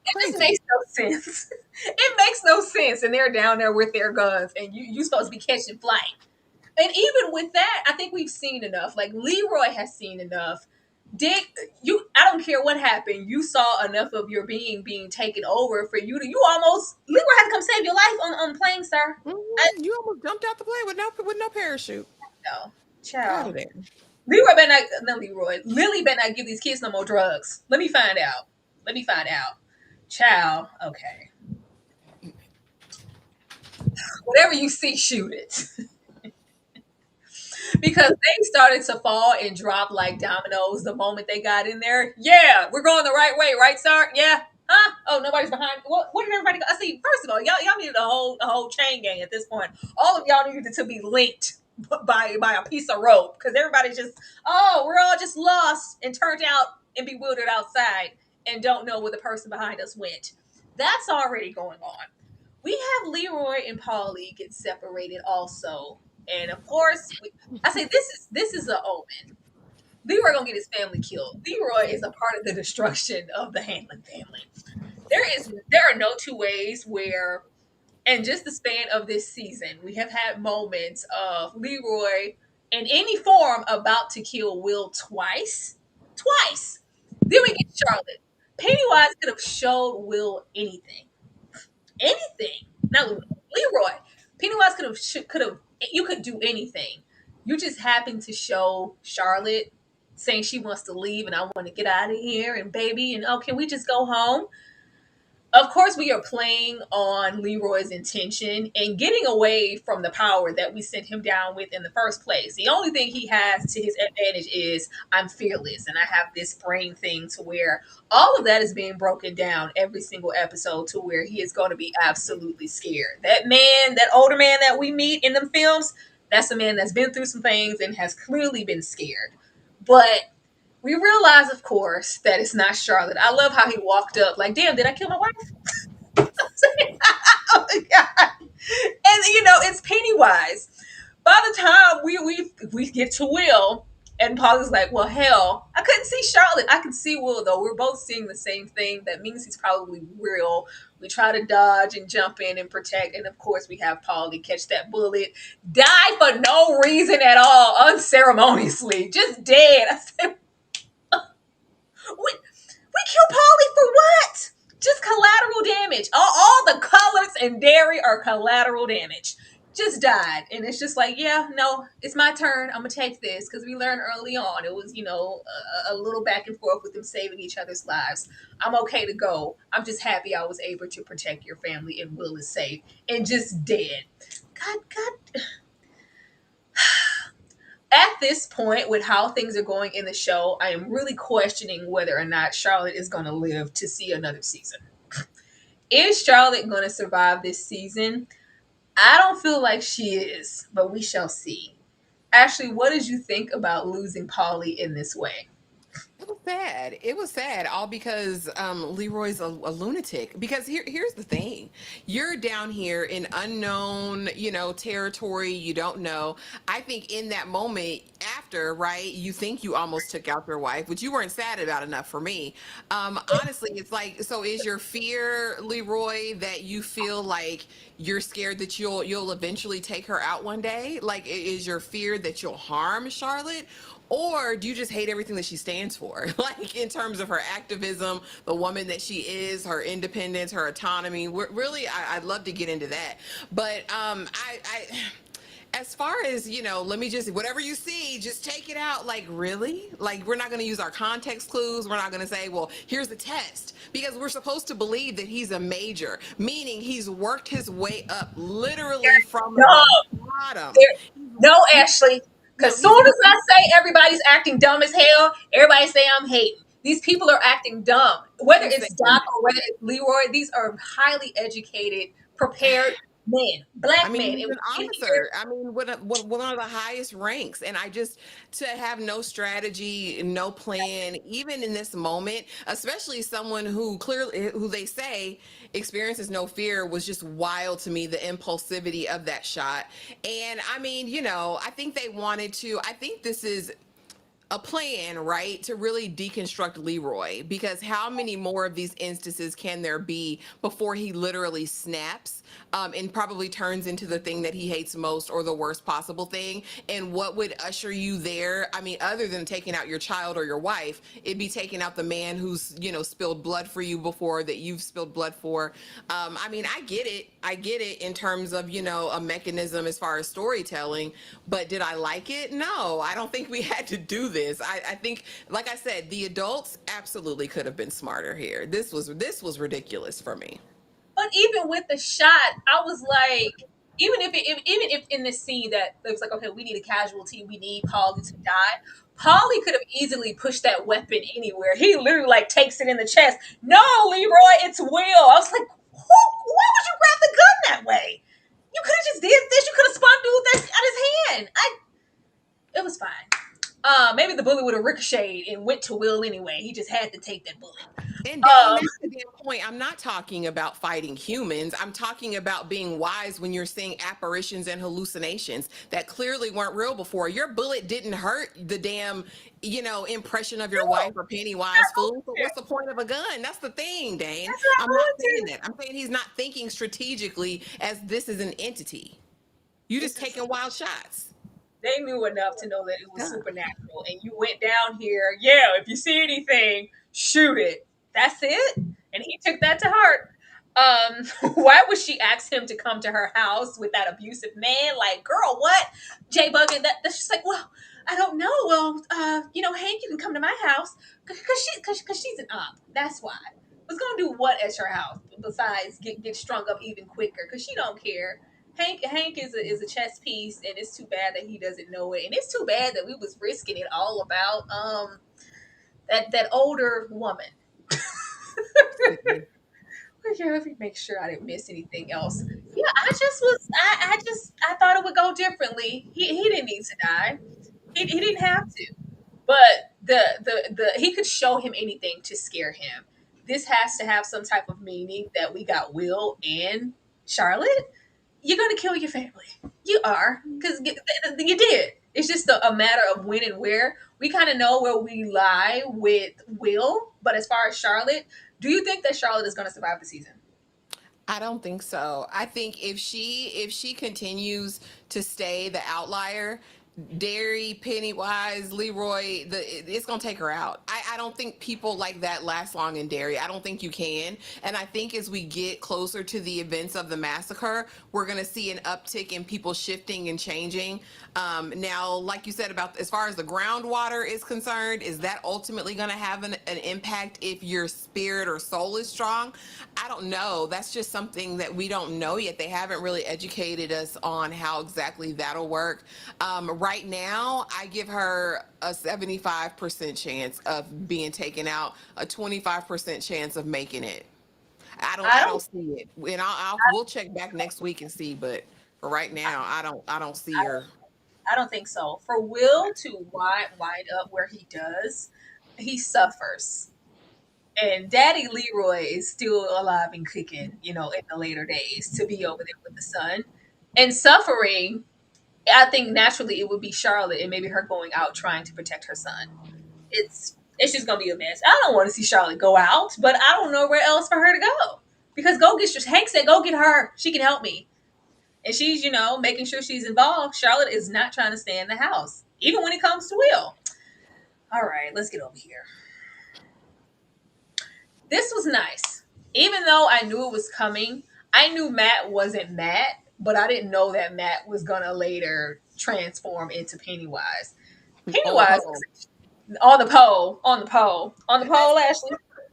It just Crazy. makes no sense. It makes no sense. And they're down there with their guns, and you supposed to be catching flight. And even with that, I think we've seen enough. Like Leroy has seen enough. Dick, I don't care what happened. You saw enough of your being taken over for you almost Leroy had to come save your life on the plane, sir. I You almost jumped out the plane with no parachute. know. Out of Child. there. Leroy better not no Leroy. Lily better not give these kids no more drugs. Let me find out. Let me find out. Child, okay. Whatever you see, shoot it. Because they started to fall and drop like dominoes the moment they got in there. Yeah, we're going the right way, right, sir? Yeah. Huh? Oh, nobody's behind. What did everybody go? I see. First of all, y'all needed a whole chain gang at this point. All of y'all needed to be linked by a piece of rope because everybody's just we're all just lost and turned out and bewildered outside and don't know where the person behind us went. That's already going on. We have Leroy and Paulie get separated also, and of course, I say this is an omen. Leroy gonna get his family killed. Leroy is a part of the destruction of the Hanlon family. There are no two ways where, in just the span of this season, we have had moments of Leroy in any form about to kill Will twice. Twice. Then we get Charlotte. Pennywise could have showed Will anything. Anything. Not Leroy. Pennywise could have you could do anything. You just happened to show Charlotte saying she wants to leave and I want to get out of here and baby and can we just go home? Of course, we are playing on Leroy's intention and getting away from the power that we sent him down with in the first place. The only thing he has to his advantage is I'm fearless and I have this brain thing to where all of that is being broken down every single episode to where he is going to be absolutely scared. That man, that older man that we meet in the films, that's a man that's been through some things and has clearly been scared. But we realize, of course, that it's not Charlotte. I love how he walked up like, damn, did I kill my wife? Oh my God. And it's Pennywise. By the time we get to Will, and Paul is like, well, hell, I couldn't see Charlotte. I can see Will though. We're both seeing the same thing. That means he's probably real. We try to dodge and jump in and protect, and of course we have Paulie catch that bullet, die for no reason at all, unceremoniously, just dead. I said, we killed Paulie for what? Just collateral damage. All the colors in Derry are collateral damage. Just died. And it's just like, yeah, no, it's my turn. I'm going to take this. Because we learned early on, it was, a little back and forth with them saving each other's lives. I'm okay to go. I'm just happy I was able to protect your family and Will is safe. And just dead. God. At this point, with how things are going in the show, I am really questioning whether or not Charlotte is going to live to see another season. Is Charlotte going to survive this season? I don't feel like she is, but we shall see. Ashley, what did you think about losing Polly in this way? It was sad. It was sad, all because Leroy's a lunatic. Because here's the thing: you're down here in unknown, territory. You don't know. I think in that moment, after, right, you think you almost took out your wife, which you weren't sad about enough for me. Honestly, it's like, so is your fear, Leroy, that you feel like you're scared that you'll eventually take her out one day? Like, is your fear that you'll harm Charlotte? Or do you just hate everything that she stands for? Like, in terms of her activism, the woman that she is, her independence, her autonomy. Really, I'd love to get into that. But as far as, let me just, whatever you see, just take it out. Like, really? Like, we're not going to use our context clues. We're not going to say, well, here's the test, because we're supposed to believe that he's a major, meaning he's worked his way up literally from No, the bottom. there, no, Ashley. No, Because soon as I say everybody's acting dumb as hell, everybody say I'm hating. These people are acting dumb. Whether it's insane. Doc or whether it's Leroy, these are highly educated, prepared men, I black mean, men. he's an And officer. I mean, with one of the highest ranks. And I just, to have no strategy, no plan, even in this moment, especially someone who clearly, who they say experiences no fear, was just wild to me, the impulsivity of that shot. And I mean, I think they wanted to, I think this is a plan, right, to really deconstruct Leroy, because how many more of these instances can there be before he literally snaps, and probably turns into the thing that he hates most, or the worst possible thing? And what would usher you there? I mean, other than taking out your child or your wife, it'd be taking out the man who's, spilled blood for you before, that you've spilled blood for. I mean, I get it. I get it in terms of, a mechanism as far as storytelling, but did I like it? No, I don't think we had to do this. I think, like I said, the adults absolutely could have been smarter here. This was ridiculous for me. but even with the shot, I was like, even if in this scene that it was like, okay, we need a casualty, we need Polly to die. Polly could have easily pushed that weapon anywhere. He literally like takes it in the chest. No, Leroy, it's Will. I was like, why would you grab the gun that way? You could have just did this. You could have spun dude that out his hand. It was fine. Maybe the bullet would have ricocheted and went to Will anyway. He just had to take that bullet. And Dane, Um, that's the damn point. I'm not talking about fighting humans. I'm talking about being wise when you're seeing apparitions and hallucinations that clearly weren't real before. Your bullet didn't hurt the damn, impression of your wife or Pennywise fool. So what's the point of a gun? That's the thing, Dane. I'm not saying that. I'm saying he's not thinking strategically as this is an entity. You just taking wild shots. they knew enough to know that it was Yeah. supernatural. And you went down here, yeah, if you see anything, shoot it. That's it. And he took that to heart. Why would she ask him to come to her house with that abusive man? Like, girl, what? Jay Buggin, that's just like, well, I don't know. Well, Hank didn't come to my house because she's an op. That's why. Was gonna do what at your house besides get strung up even quicker? Because she don't care. Hank is a chess piece, and it's too bad that he doesn't know it, and it's too bad that we was risking it all about that older woman. Okay, let me make sure I didn't miss anything else. Yeah, I thought it would go differently. He didn't need to die. He didn't have to. But the he could show him anything to scare him. This has to have some type of meaning that we got Will and Charlotte. You're gonna kill your family. You are, because you did. It's just a matter of when and where. We kind of know where we lie with Will, but as far as Charlotte, do you think that Charlotte is gonna survive the season? I don't think so. I think if she continues to stay the outlier, Derry, Pennywise, Leroy, it's gonna take her out. I don't think people like that last long in Derry. I don't think you can. And I think as we get closer to the events of the massacre, we're gonna see an uptick in people shifting and changing. Now, like you said, about as far as the groundwater is concerned, is that ultimately gonna have an impact if your spirit or soul is strong? I don't know. That's just something that we don't know yet. They haven't really educated us on how exactly that'll work. Right now, I give her a 75% chance of being taken out, a 25% chance of making it. I I don't don't see it. And we'll check back next week and see, but for right now, I don't see her. I don't think so. For Will to wind up where he does, he suffers. And Daddy Leroy is still alive and kicking, in the later days to be over there with the son. And suffering, I think naturally it would be Charlotte and maybe her going out trying to protect her son. It's just gonna be a mess. I don't want to see Charlotte go out, but I don't know where else for her to go. Because go get Hank said, go get her. She can help me. And she's, making sure she's involved. Charlotte is not trying to stay in the house, even when it comes to Will. All right, let's get over here. This was nice. Even though I knew it was coming, I knew Matt wasn't Matt, but I didn't know that Matt was gonna later transform into Pennywise. On the Pennywise pole. on the pole, Ashley.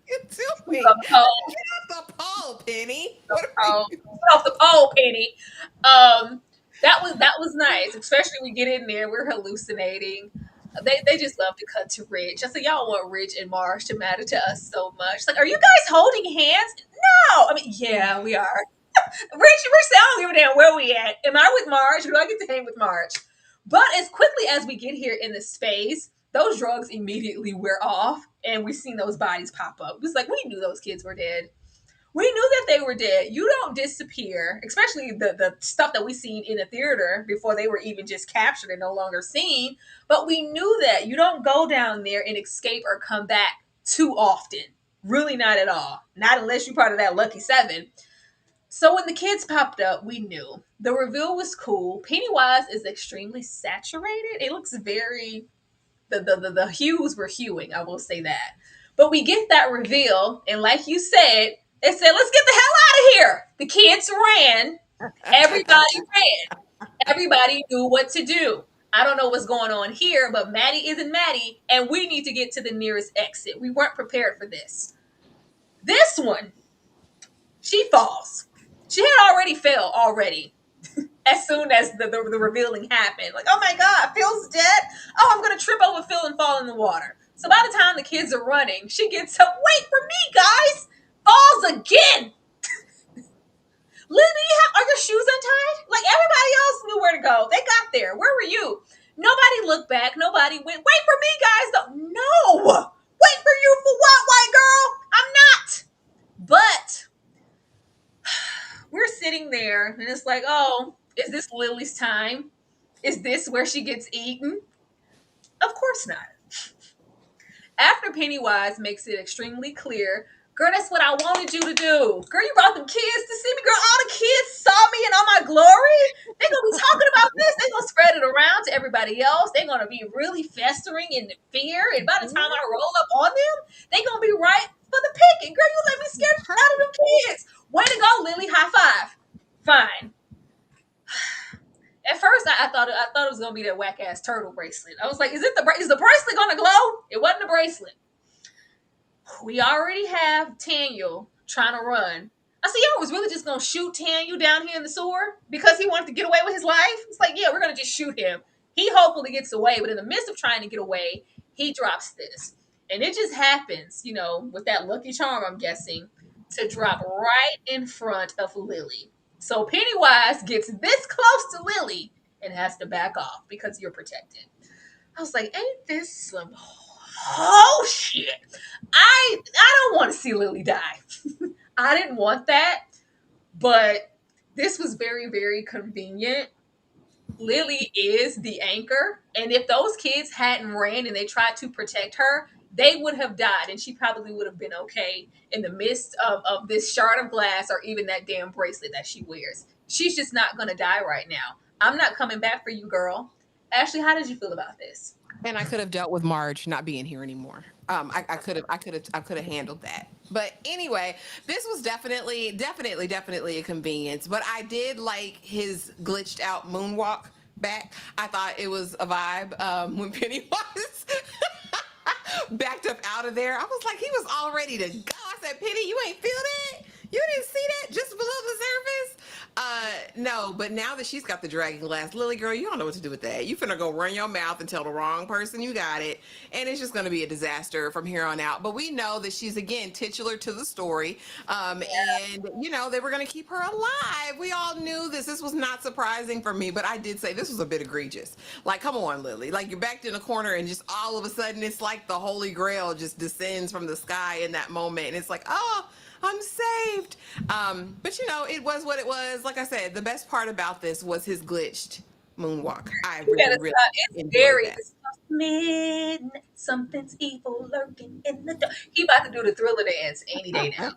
You He's doing? on the pole, Get off the pole, Penny. on What the are pole. you? Get off the pole, Penny. That was nice. Especially we get in there, we're hallucinating. They just love to cut to Rich. I said, y'all want Rich and Marsh to matter to us so much. It's like, are you guys holding hands? No. I mean, yeah, we are. Rich, I don't give a damn where we at. Am I with Marge? Do I get to hang with Marge? But as quickly as we get here in the space, those drugs immediately wear off, and we've seen those bodies pop up. It was like we knew those kids were dead. We knew that they were dead. You don't disappear, especially the stuff that we seen in the theater before they were even just captured and no longer seen. But we knew that you don't go down there and escape or come back too often. Really, not at all. Not unless you're part of that lucky seven. So when the kids popped up, we knew. The reveal was cool. Pennywise is extremely saturated. It looks very the hues were hewing, I will say that. But we get that reveal, and like you said, they said, let's get the hell out of here. The kids ran. Everybody ran. Everybody knew what to do. I don't know what's going on here, but Maddie isn't Maddie, and we need to get to the nearest exit. We weren't prepared for this. This one, she falls. She had already fell already as soon as the revealing happened. Like, oh my God, Phil's dead. Oh, I'm going to trip over Phil and fall in the water. So by the time the kids are running, she gets up. Wait for me, guys. Falls again. Lily, are your shoes untied? Like everybody else knew where to go. They got there. Where were you? Nobody looked back. Nobody went, wait for me, guys. No. Wait for you for what, white girl? I'm not. But we're sitting there and it's like, oh, is this Lily's time? Is this where she gets eaten? Of course not. After Pennywise makes it extremely clear, girl, that's what I wanted you to do. Girl, you brought them kids to see me. Girl, all the kids saw me in all my glory. They're going to be talking about this. They're going to spread it around to everybody else. They're going to be really festering in the fear. And by the time I roll up on them, they're going to be right for the picking. Girl, you let me scare the out of them kids. Way to go, Lily. High five. Fine. At first, I thought it was gonna be that whack ass turtle bracelet. I was like, is the bracelet gonna glow? It wasn't a bracelet. We already have Daniel trying to run. I said, y'all was really just gonna shoot Daniel down here in the sewer because he wanted to get away with his life. It's like, yeah, we're gonna just shoot him. He hopefully gets away, but in the midst of trying to get away, he drops this, and it just happens, with that lucky charm, I'm guessing, to drop right in front of Lily. So Pennywise gets this close to Lily and has to back off because you're protected. I was like, ain't this some oh shit? I don't want to see Lily die. I didn't want that, but this was very, very convenient. Lily is the anchor, and if those kids hadn't ran and they tried to protect her, they would have died, and she probably would have been okay in the midst of this shard of glass or even that damn bracelet that she wears. She's just not going to die right now. I'm not coming back for you, girl. Ashley, how did you feel about this? And I could have dealt with Marge not being here anymore. I could have handled that. But anyway, this was definitely a convenience. But I did like his glitched out moonwalk back. I thought it was a vibe when Pennywise backed up out of there. I was like, he was all ready to go. I said, Penny, you ain't feel that? You didn't see that just below the surface? no, but now that she's got the dragon glass, Lily girl, you don't know what to do with that. You finna go run your mouth and tell the wrong person you got it, and it's just gonna be a disaster from here on out. But we know that she's again titular to the story, and they were gonna keep her alive. We all knew this. This was not surprising for me, but I did say this was a bit egregious. Like, come on, Lily. Like, you're backed in a corner, and just all of a sudden, it's like the Holy Grail just descends from the sky in that moment, and it's like, oh. I'm saved. But it was what it was. Like I said, the best part about this was his glitched moonwalk. I You really, gotta really stop. It's enjoyed very that. it's midnight. Something's evil lurking in the dark. He about to do the Thriller dance any day now.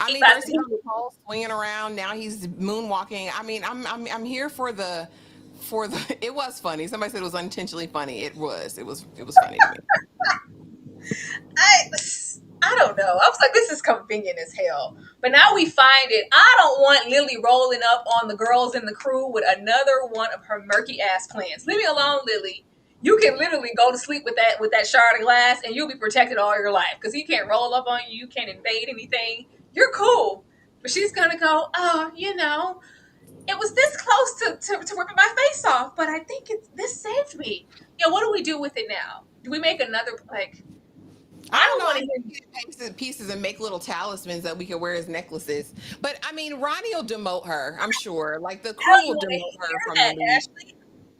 I He mean, about first to he do was the pole swinging around. Now he's moonwalking. I mean, I'm here for the. It was funny. Somebody said it was unintentionally funny. It was. It was funny to me. I I don't know. I was like, this is convenient as hell. But now we find it. I don't want Lily rolling up on the girls in the crew with another one of her murky ass plans. Leave me alone, Lily. You can literally go to sleep with that shard of glass and you'll be protected all your life. Because he can't roll up on you, you can't invade anything. You're cool. But she's gonna go, oh, it was this close to ripping my face off, but I think this saved me. Yeah, what do we do with it now? Do we make another I I don't don't know. want I to think hear we get pieces and make little talismans that we can wear as necklaces. But I mean, Ronnie will demote her. I'm sure. Like the I crew don't will even want to demote her hear from the that, lead. Ashley.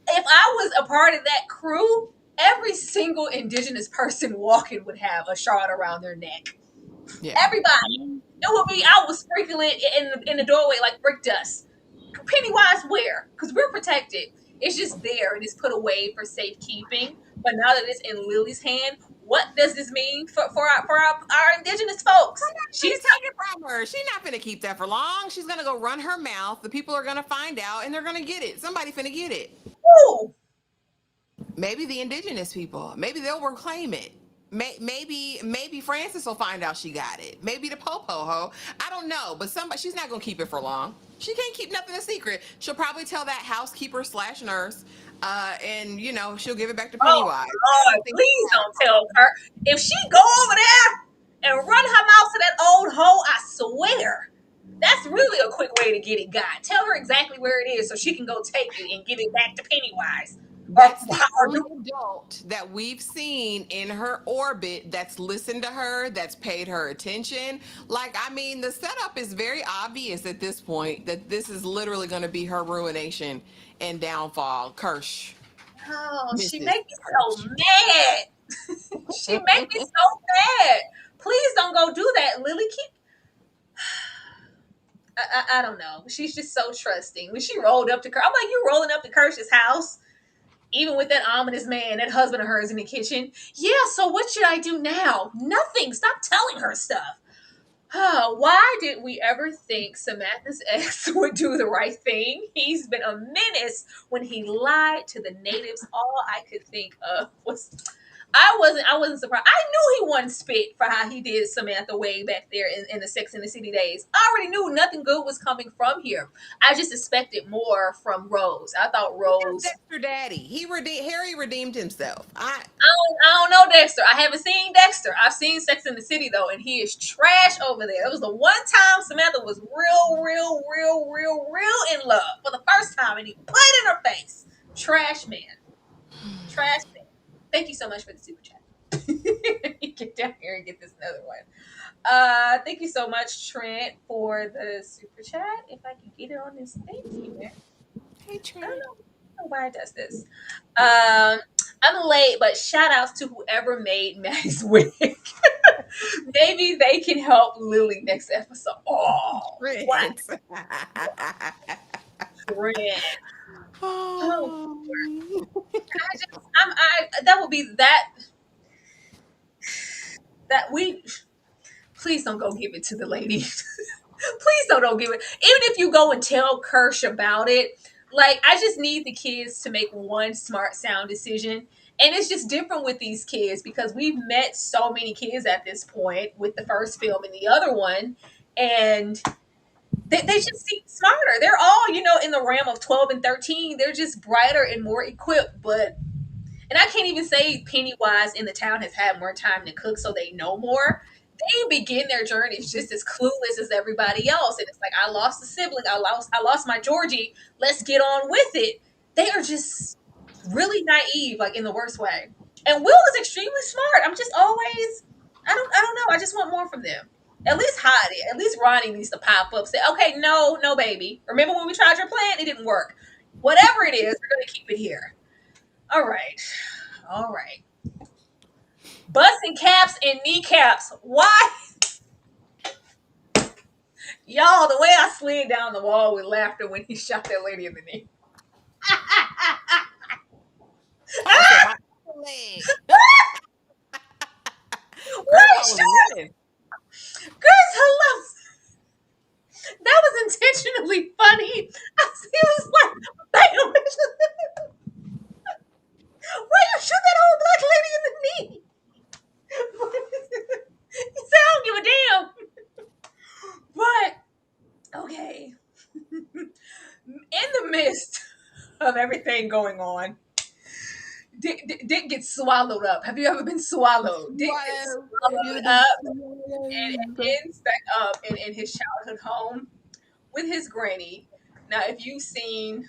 If I was a part of that crew, every single indigenous person walking would have a shard around their neck. Yeah. Everybody. It would be I was sprinkling it in the doorway like brick dust. Pennywise where? Because we're protected. It's just there and it's put away for safekeeping. But now that it's in Lily's hand, what does this mean for our indigenous folks? Gonna She's take it from her. She's not gonna keep that for long. She's gonna go run her mouth. The people are gonna find out and they're gonna get it. Somebody finna get it. woo. Maybe the indigenous people. Maybe they'll reclaim it. Maybe Francis will find out she got it. Maybe the popo ho. I don't know, but somebody she's not gonna keep it for long. She can't keep nothing a secret. She'll probably tell that housekeeper / nurse, and she'll give it back to Oh Pennywise. I Lord, don't think please she'll have don't tell her. If she go over there and run her mouth to that old hoe, I swear. That's really a quick way to get it got. Tell her exactly where it is so she can go take it and give it back to Pennywise. That's the Or only adult that we've seen in her orbit that's listened to her, that's paid her attention. Like, I mean, the setup is very obvious at this point that this is literally going to be her ruination and downfall. Kirsch. oh, she Mrs. make me so Kirsch. mad. She make me so mad. Please don't go do that, Lily. I don't know. She's just so trusting. When she rolled up to I'm like, you rolling up to Kirsch's house? Even with that ominous man, that husband of hers in the kitchen. Yeah, so what should I do now? Nothing. Stop telling her stuff. Why did we ever think Samantha's ex would do the right thing? He's been a menace when he lied to the natives. All I could think of was I wasn't surprised. I knew he wasn't spit for how he did Samantha way back there in the Sex and the City days. I already knew nothing good was coming from here. I just expected more from Rose. I thought That's Rose Dexter Daddy. Harry redeemed himself. I don't know Dexter. I haven't seen Dexter. I've seen Sex in the City though, and he is trash over there. It was the one time Samantha was real in love for the first time, and he put it in her face. Trash man. Trash man. Thank you so much for the super chat. Get down here and get this another one. Thank you so much, Trent, for the super chat. If I can get it on this thing here. Hey, I Trent. don't know why it does this. I'm late, but shout outs to whoever made Maddie's wig. Maybe they can help Lily next episode. Oh, what? Trent. Trent. Oh, Oh. that would be that we please don't go give it to the lady. Please don't give it. Even if you go and tell Kirsch about it, like I just need the kids to make one smart sound decision. And it's just different with these kids because we've met so many kids at this point with the first film and the other one. And they just seem smarter. They're all, in the realm of 12 and 13. They're just brighter and more equipped. And I can't even say Pennywise in the town has had more time to cook, so they know more. they begin their journeys just as clueless as everybody else. And it's like, I lost a sibling, I lost my Georgie. Let's get on with it. They are just really naive, like in the worst way. And Will is extremely smart. I'm just always, I don't know. I just want more from them. At least hide it. At least Ronnie needs to pop up. Say, okay, no, no, baby. Remember when we tried your plan? It didn't work. Whatever it is, we're gonna keep it here. All right, all right. Busting caps and kneecaps. Why, y'all? The way I slid down the wall with laughter when he shot that lady in the knee. Paul said, my leg. Wait, Grandpa was shut, winning. Grace, hello. That was intentionally funny. I see it was like, bam. Why you shoot that old black lady in the knee? He said, I don't give a damn. But, okay. In the midst of everything going on, Dick gets swallowed up. Have you ever been swallowed? Dick gets Swallow, swallowed you've been up and swallowed. ends back up in his childhood home with his granny. Now, if you've seen,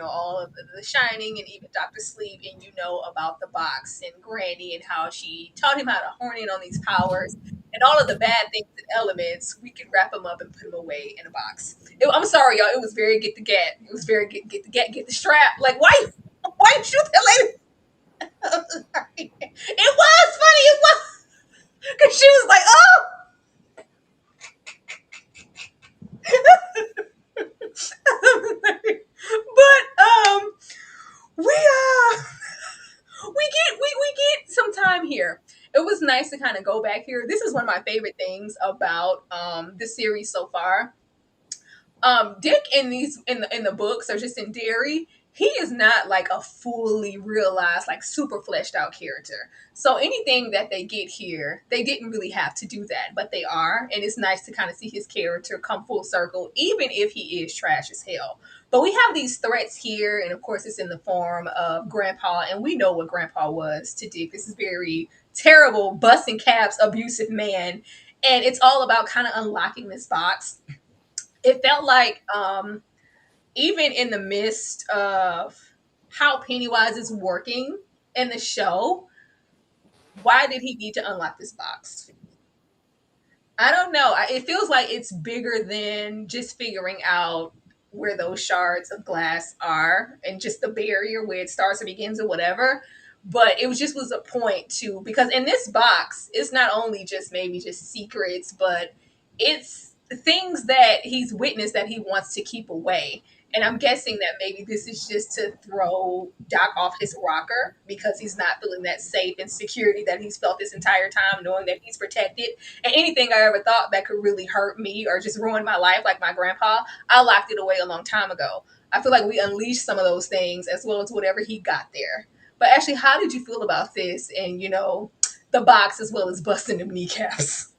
all of the Shining and even Doctor Sleep, and you know about the box and Granny and how she taught him how to horn in on these powers and all of the bad things and elements, we could wrap them up and put them away in a box. I'm sorry, y'all. It was very get the get. It was very get the get, get the strap. Like, why you shoot that lady? I'm sorry. It was funny. It was because she was like, oh. But we we get some time here. It was nice to kind of go back here. This is one of my favorite things about the series so far. Dick in the books or just in Derry, he is not like a fully realized, like super fleshed out character. So anything that they get here, they didn't really have to do that, but they are, and it's nice to kind of see his character come full circle, even if he is trash as hell. But we have these threats here, and of course, it's in the form of Grandpa, and we know what Grandpa was to Dick. This is very terrible, busting caps, abusive man, and it's all about kind of unlocking this box. It felt like even in the midst of how Pennywise is working in the show, why did he need to unlock this box? I don't know. It feels like it's bigger than just figuring out where those shards of glass are and just the barrier where it starts or begins or whatever. But it was just was a point to, because in this box, it's not only just maybe just secrets, but it's things that he's witnessed that he wants to keep away. And I'm guessing that maybe this is just to throw Doc off his rocker because he's not feeling that safe and security that he's felt this entire time, knowing that he's protected. And anything I ever thought that could really hurt me or just ruin my life, like my grandpa, I locked it away a long time ago. I feel like we unleashed some of those things as well as whatever he got there. But actually, how did you feel about this and, the box as well as busting them kneecaps?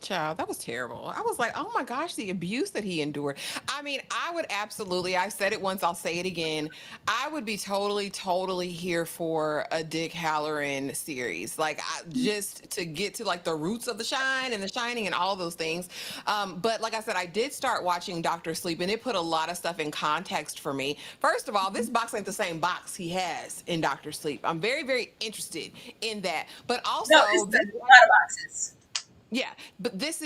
Child, that was terrible. I was like, oh my gosh, the abuse that he endured. I mean, I would absolutely, I've said it once, I'll say it again. I would be totally, totally here for a Dick Hallorann series. Like, just to get to like the roots of the shine and the shining and all those things. But like I said, I did start watching Doctor Sleep and it put a lot of stuff in context for me. First of all, this box ain't the same box he has in Doctor Sleep. I'm very, very interested in that. But No, also, it's a lot of boxes. yeah, but this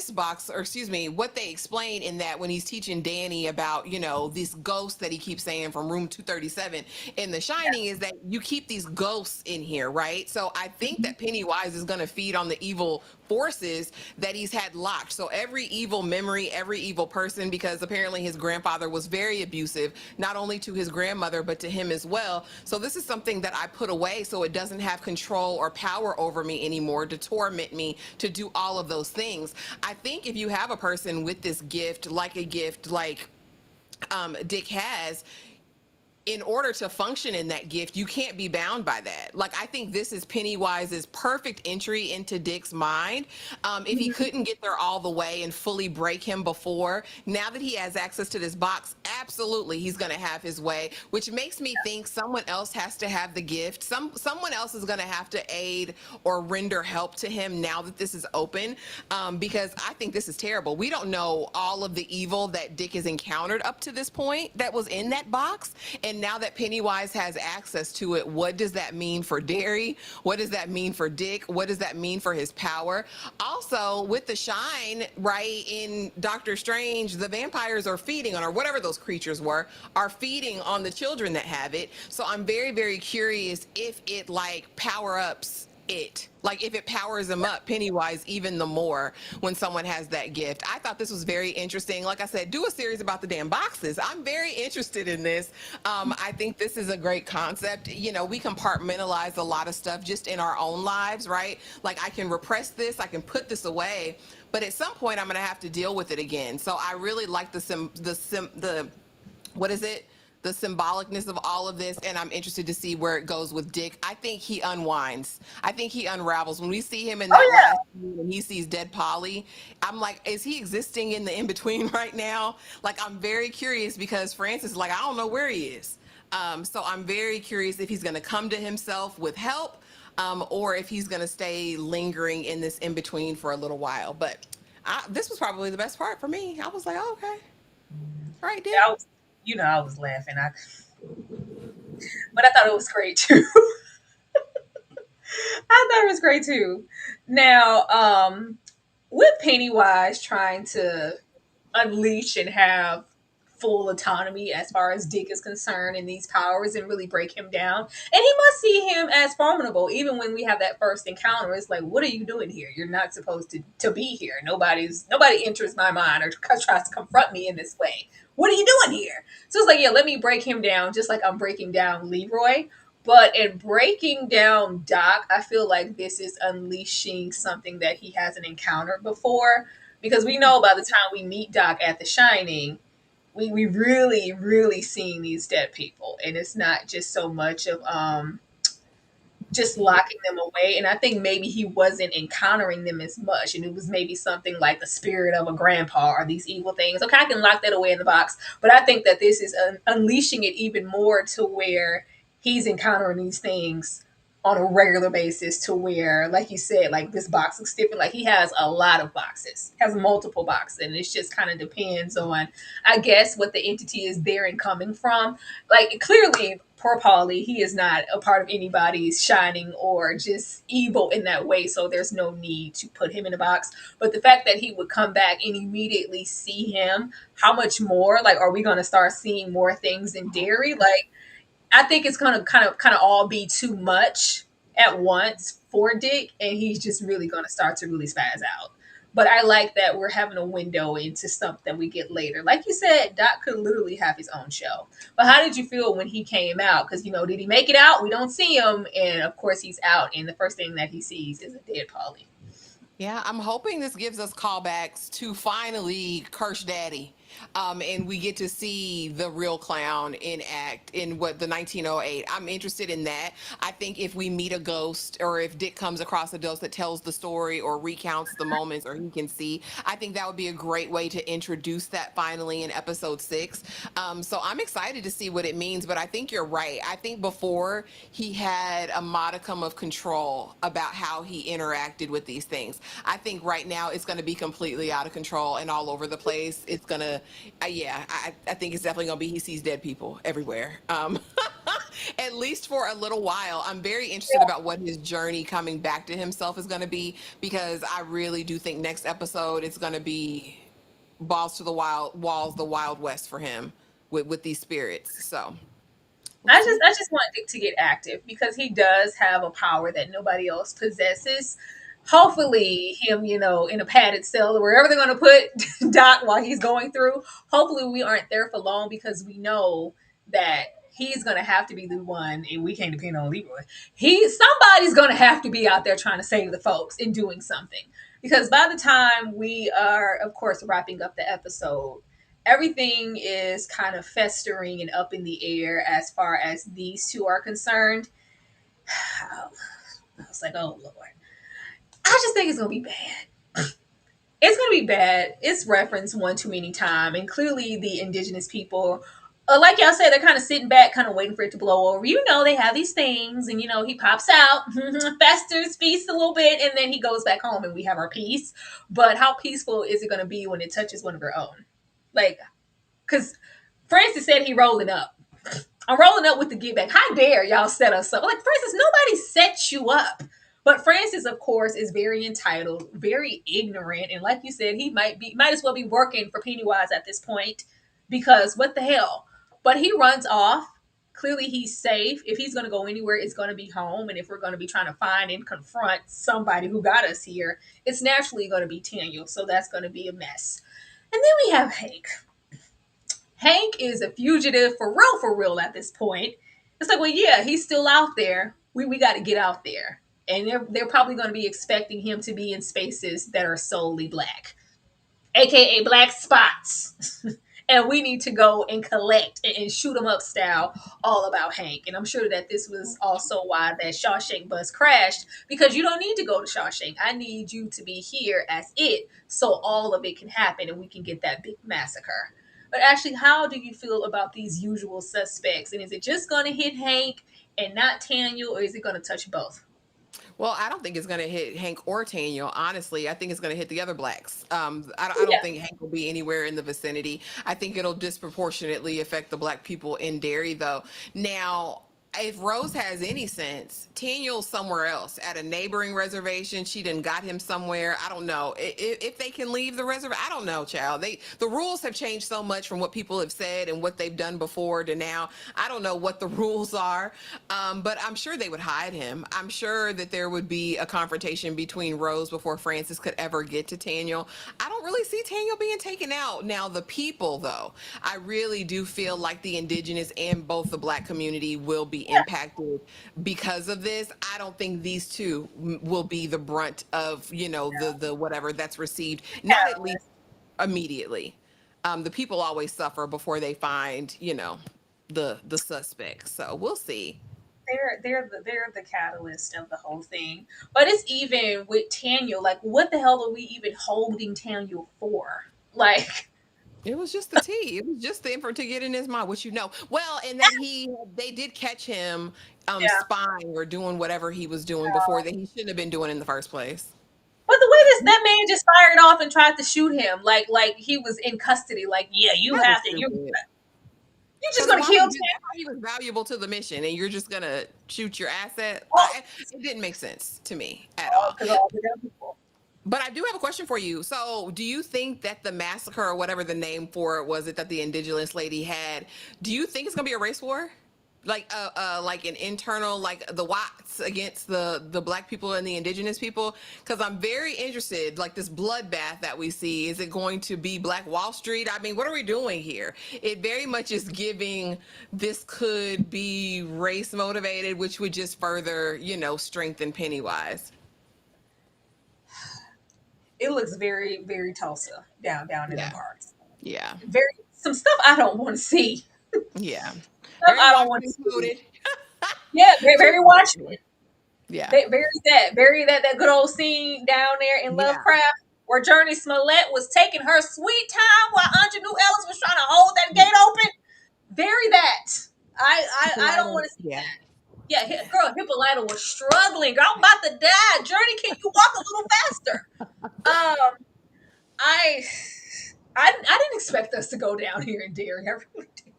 box, or excuse me, what they explain in that when he's teaching Danny about, this ghost that he keeps saying from room 237 in The Shining is that you keep these ghosts in here, right? So I think that Pennywise is going to feed on the evil forces that he's had locked. So every evil memory, every evil person, because apparently his grandfather was very abusive, not only to his grandmother, but to him as well. So this is something that I put away so it doesn't have control or power over me anymore to torment me, to do all of those things. I think if you have a person with this gift like Dick has, in order to function in that gift, you can't be bound by that. Like, I think this is Pennywise's perfect entry into Dick's mind. If he Mhm. couldn't get there all the way and fully break him before, now that he has access to this box, absolutely he's going to have his way, which makes me think someone else has to have the gift. Someone else is going to have to aid or render help to him now that this is open, because I think this is terrible. We don't know all of the evil that Dick has encountered up to this point that was in that box. And now that Pennywise has access to it, what does that mean for Derry? What does that mean for Dick? What does that mean for his power? Also, with the shine, right, in Doctor Strange, the vampires are feeding on, or whatever those creatures were, are feeding on the children that have it. So I'm very, very curious if it like power ups it, like if it powers them up, Pennywise, even the more when someone has that gift. I thought this was very interesting. Like I said, do a series about the damn boxes. I'm very interested in this. I think this is a great concept. You know, we compartmentalize a lot of stuff just in our own lives, right? Like, I can repress this, I can put this away, but at some point I'm going to have to deal with it again. So I really like the what is it, the symbolicness of all of this, and I'm interested to see where it goes with Dick. I think he unwinds. I think he unravels. When we see him in that Oh last scene and he sees dead Polly, I'm like, is he existing in the in between right now? Like, I'm very curious because Francis is like, I don't know where he is. So I'm very curious if he's going to come to himself with help, or if he's going to stay lingering in this in between for a little while. But this was probably the best part for me. I was like, oh, okay, all right, yeah, Dick. I was laughing. But I thought it was great too. I thought it was great too. Now, with Pennywise trying to unleash and have full autonomy as far as Dick is concerned and these powers and really break him down. And he must see him as formidable. Even when we have that first encounter, it's like, what are you doing here? You're not supposed to be here. Nobody enters my mind or tries to confront me in this way. What are you doing here? So it's like, yeah, let me break him down just like I'm breaking down Leroy. But in breaking down Doc, I feel like this is unleashing something that he hasn't encountered before, because we know by the time we meet Doc at The Shining, we really, really seeing these dead people. And it's not just so much of just locking them away. And I think maybe he wasn't encountering them as much. And it was maybe something like the spirit of a grandpa or these evil things. Okay, I can lock that away in the box. But I think that this is unleashing it even more to where he's encountering these things on a regular basis, to where, like you said, like this box is different. Like he has a lot of boxes, has multiple boxes. And it just kind of depends on, I guess, what the entity is there and coming from. Like clearly, poor Paulie, he is not a part of anybody's shining or just evil in that way. So there's no need to put him in a box. But the fact that he would come back and immediately see him, how much more? Like, are we going to start seeing more things in Derry? Like, I think it's gonna kind of all be too much at once for Dick, and he's just really gonna start to really spaz out. But I like that we're having a window into stuff that we get later. Like you said, Doc could literally have his own show. But how did you feel when he came out? Because did he make it out? We don't see him, and of course he's out, and the first thing that he sees is a dead Polly. Yeah, I'm hoping this gives us callbacks to finally Curse Daddy. And we get to see the real clown in act in what the 1908. I'm interested in that. I think if we meet a ghost, or if Dick comes across a ghost that tells the story or recounts the moments, or he can see, I think that would be a great way to introduce that finally in episode 6. So I'm excited to see what it means. But I think you're right. I think before he had a modicum of control about how he interacted with these things. I think right now it's going to be completely out of control and all over the place. It's going to, yeah, I think it's definitely going to be he sees dead people everywhere. At least for a little while. I'm very interested about what his journey coming back to himself is going to be, because I really do think next episode it's going to be balls to the wild walls, the Wild West for him with these spirits. So we'll see. I just want Dick to get active because he does have a power that nobody else possesses. Hopefully, him, in a padded cell or wherever they're going to put Doc while he's going through. Hopefully, we aren't there for long because we know that he's going to have to be the one, and we can't depend on Leroy. Somebody's going to have to be out there trying to save the folks and doing something, because by the time we are, of course, wrapping up the episode, everything is kind of festering and up in the air as far as these two are concerned. I was like, oh Lord. I just think it's gonna be bad. It's gonna be bad. It's referenced one too many times, and clearly the indigenous people, like y'all said, they're kind of sitting back, kind of waiting for it to blow over. You know, they have these things, and he pops out, festers, feasts a little bit, and then he goes back home, and we have our peace. But how peaceful is it going to be when it touches one of our own? Like, because Francis said he rolling up. I'm rolling up with the get back. How dare y'all set us up? Like, Francis, nobody set you up. But Francis, of course, is very entitled, very ignorant, and like you said, he might as well be working for Pennywise at this point, because what the hell? But he runs off. Clearly, he's safe. If he's going to go anywhere, it's going to be home. And if we're going to be trying to find and confront somebody who got us here, it's naturally going to be Daniel. So that's going to be a mess. And then we have Hank. Hank is a fugitive for real at this point. It's like, well, yeah, he's still out there. We got to get out there. And they're probably going to be expecting him to be in spaces that are solely black, aka black spots. And we need to go and collect and shoot 'em up style all about Hank. And I'm sure that this was also why that Shawshank bus crashed, because you don't need to go to Shawshank. I need you to be here as it, so all of it can happen and we can get that big massacre. But actually, how do you feel about these usual suspects? And is it just going to hit Hank and not Daniel, or is it going to touch both? Well, I don't think it's going to hit Hank or Taniel. Honestly, I think it's going to hit the other blacks. I Yeah. don't think Hank will be anywhere in the vicinity. I think it'll disproportionately affect the black people in Derry, though. Now, if Rose has any sense, Taniel's somewhere else at a neighboring reservation. She done got him somewhere. I don't know if they can leave the reservation. I don't know, child. The rules have changed so much from what people have said and what they've done before to now. I don't know what the rules are, but I'm sure they would hide him. I'm sure that there would be a confrontation between Rose before Francis could ever get to Taniel. I don't really see Taniel being taken out. Now, the people, though, I really do feel like the indigenous and both the black community will be impacted because of this. I don't think these two will be the brunt of, the whatever that's received, not at least immediately. The people always suffer before they find, the suspects. So we'll see. They're the catalyst of the whole thing. But it's even with Taniel, like, what the hell are we even holding Taniel for? Like, It was just the tea. It was just the info to get in his mind, what you know. Well, and that they did catch him yeah. spying or doing whatever he was doing before that he shouldn't have been doing in the first place. But the way that man just fired off and tried to shoot him, like he was in custody. Like, yeah, you That was have to. stupid. You just Because gonna why would kill you do that? Taniel? He was valuable to the mission, and you're just gonna shoot your asset. Oh, It didn't make sense to me at all. because all the other people. But I do have a question for you. So, do you think that the massacre, or whatever the name for it was, it that the indigenous lady had, do you think it's gonna be a race war? Like an internal, like the whites against the black people and the indigenous people? Because I'm very interested, like this bloodbath that we see, is it going to be Black Wall Street? I mean, what are we doing here? It very much is giving this could be race motivated, which would just further, strengthen Pennywise. It looks very, very Tulsa down in the Yeah, parks. yeah, Very some stuff I don't want to see. yeah. Stuff Very I don't want to Washington see. included. Yeah, very, very Watchmen. Yeah, Very that good old scene down there in yeah. Lovecraft where Journey Smollett was taking her sweet time while New Ellis was trying to hold that gate open. Very that. I don't want to see Yeah. that. Yeah, girl, Hippolyta was struggling. Girl, I'm about to die. Journey, can you walk a little faster? Um, I I didn't expect us to go down here in Derry. I really did.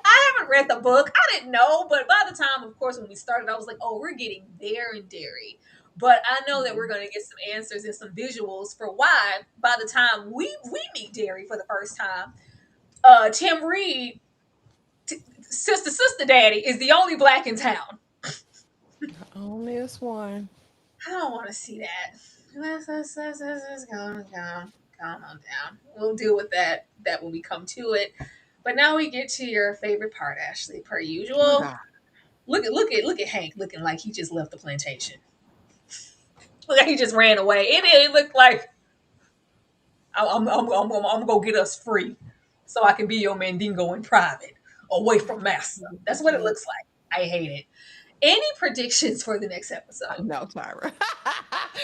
I haven't read the book. I didn't know, but by the time, of course, when we started, I was like, "Oh, we're getting there in Derry." But I know that we're going to get some answers and some visuals for why. By the time we meet Derry for the first time, Tim Reed, sister daddy, is the only black in town. Only this one. I don't want to see that. Let's go on down. We'll deal with that when we come to it. But now we get to your favorite part, Ashley, per Oh usual. God. Look at Hank looking like he just left the plantation. Look like he just ran away. It looked like I'm gonna go get us free. so I can be your Mandingo in private, away from Master. That's what it looks like. I hate it. Any predictions for the next episode? No, Tyra.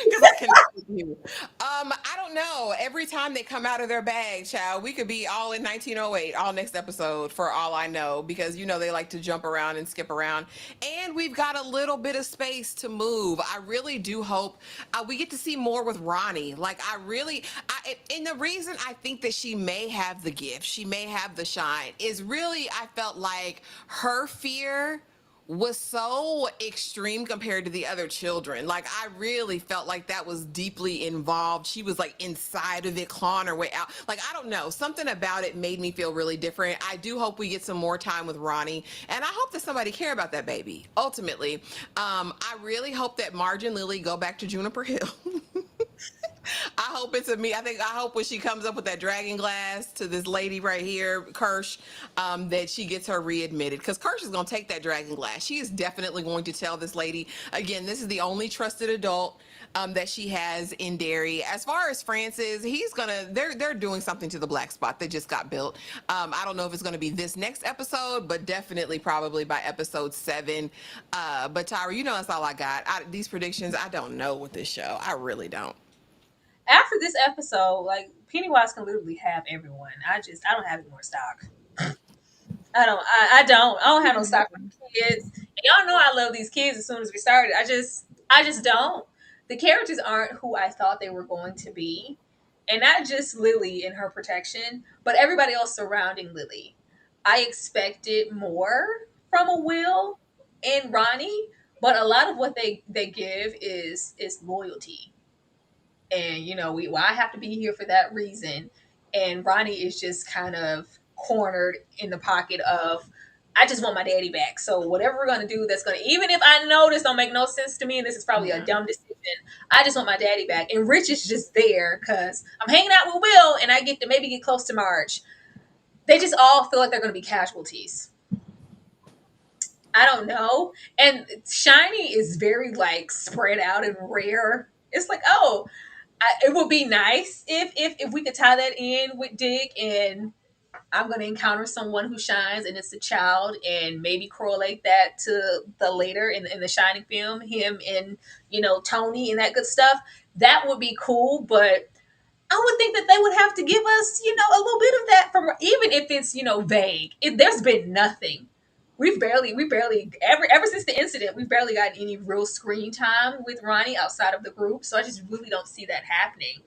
Because I connect with you. I don't know. Every time they come out of their bag, child, we could be all in 1908, all next episode, for all I know, because they like to jump around and skip around. And we've got a little bit of space to move. I really do hope we get to see more with Ronnie. Like, and the reason I think that she may have the gift, she may have the shine, is really, I felt like her fear was so extreme compared to the other children. Like, I really felt like that was deeply involved. She was like inside of it, clawing her way out. Like, I don't know. Something about it made me feel really different. I do hope we get some more time with Ronnie. And I hope that somebody care about that baby, ultimately. I really hope that Marge and Lily go back to Juniper Hill. I hope it's a me. I hope when she comes up with that dragon glass to this lady right here, Kirsch, that she gets her readmitted, because Kirsch is going to take that dragon glass. She is definitely going to tell this lady, again, this is the only trusted adult that she has in Derry. As far as Francis, they're doing something to the black spot that just got built. I don't know if it's going to be this next episode, but definitely probably by episode 7. But Tyra, that's all I got. These predictions, I don't know with this show. I really don't. After this episode, like Pennywise can literally have everyone. I don't have any more stock. I don't have no stock for the kids. And y'all know I love these kids as soon as we started. I just don't. The characters aren't who I thought they were going to be. And not just Lily and her protection, but everybody else surrounding Lily. I expected more from a Will and Ronnie, but a lot of what they give is loyalty. And I have to be here for that reason. And Ronnie is just kind of cornered in the pocket of, I just want my daddy back. So whatever we're gonna do, that's gonna, even if I know this don't make no sense to me, and this is probably a dumb decision, I just want my daddy back. And Rich is just there because I'm hanging out with Will, and I get to maybe get close to Marge. They just all feel like they're gonna be casualties. I don't know. And Shiny is very like spread out and rare. It's like, oh, it would be nice if we could tie that in with Dick, and I'm going to encounter someone who shines and it's a child, and maybe correlate that to the later in the Shining film, him and Tony and that good stuff. That would be cool, but I would think that they would have to give us a little bit of that, from even if it's vague. There's been nothing. We barely ever since the incident, we've barely got any real screen time with Ronnie outside of the group. So I just really don't see that happening.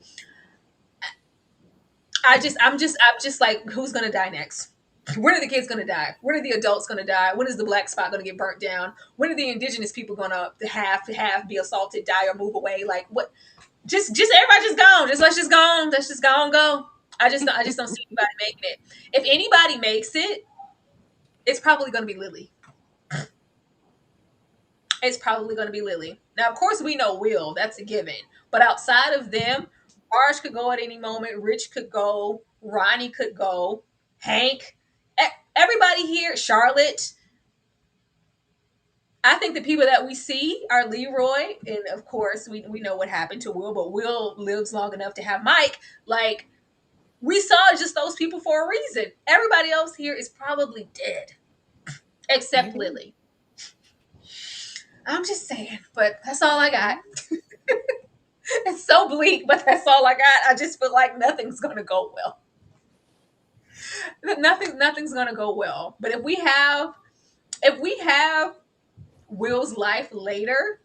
I'm just like, who's gonna die next? When are the kids gonna die? When are the adults gonna die? When is the black spot gonna get burnt down? When are the indigenous people gonna have be assaulted, die, or move away? Like, what? Just everybody just gone. Let's just go on. Let's just go on. Go. I just don't see anybody making it. If anybody makes it, it's probably gonna be Lily. It's probably going to be Lily. Now, of course, we know Will. That's a given. But outside of them, Marge could go at any moment. Rich could go. Ronnie could go. Hank. Everybody here. Charlotte. I think the people that we see are Leroy. And, of course, we know what happened to Will. But Will lives long enough to have Mike. Like, we saw just those people for a reason. Everybody else here is probably dead. Except Lily. I'm just saying, but that's all I got. It's so bleak, but that's all I got. I just feel like nothing's gonna go well. Nothing's gonna go well. But if we have Will's life later,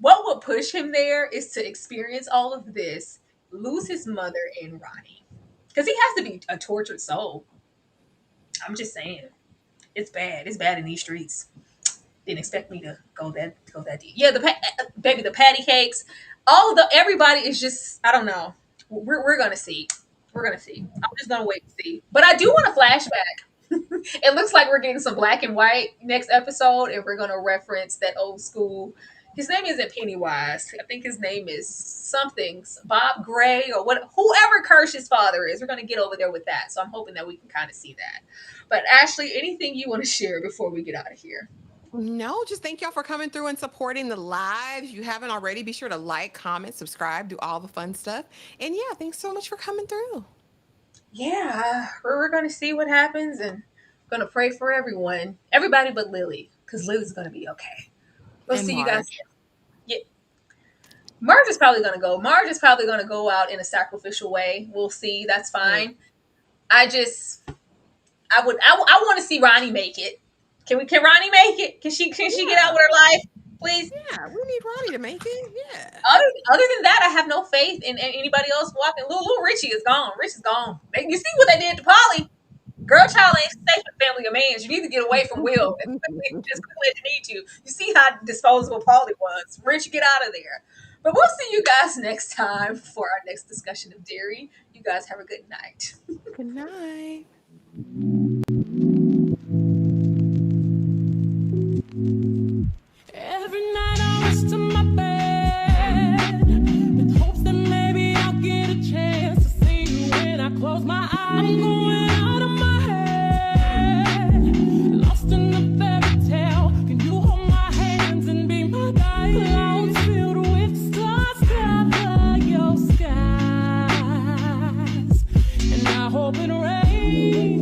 what would push him there is to experience all of this, lose his mother and Ronnie, because he has to be a tortured soul. I'm just saying, it's bad. It's bad in these streets. Didn't expect me to go that deep. Yeah, the patty cakes, everybody is just, I don't know. We're gonna see. We're gonna see. I'm just gonna wait and see. But I do want a flashback. It looks like we're getting some black and white next episode, and we're gonna reference that old school. His name isn't Pennywise. I think his name is something Bob Gray or what. Whoever Kirsch's father is, we're gonna get over there with that. So I'm hoping that we can kind of see that. But Ashley, anything you want to share before we get out of here? No, just thank y'all for coming through and supporting the live. If you haven't already, be sure to like, comment, subscribe, do all the fun stuff. And yeah, thanks so much for coming through. yeah, we're gonna see what happens, and gonna pray for everybody but Lily, because Lily's gonna be okay. We'll And see you guys. Marge. Yeah, Marge is probably gonna go. Marge is probably gonna go out in a sacrificial way. We'll see. That's Good. fine. I just, I want to see Ronnie make it. Can Ronnie make it? Can she get out Yeah. with her life, please? Yeah. We need Ronnie to make it. Yeah. Other than that, I have no faith in anybody else walking. Little Richie is gone. Richie's gone. You see what they did to Polly? Girl, child ain't safe in the family of man. You need to get away from Will as quickly as you need to. You see how disposable Polly was. Rich, get out of there. But we'll see you guys next time for our next discussion of Derry. You guys have a good night. Good night. Every night I rush to my bed with hopes that maybe I'll get a chance to see you when I close my eyes. I'm going out of my head, lost in the fairy tale. Can you hold my hands and be my guide? Clouds filled with stars cover your skies, and I hope it rains.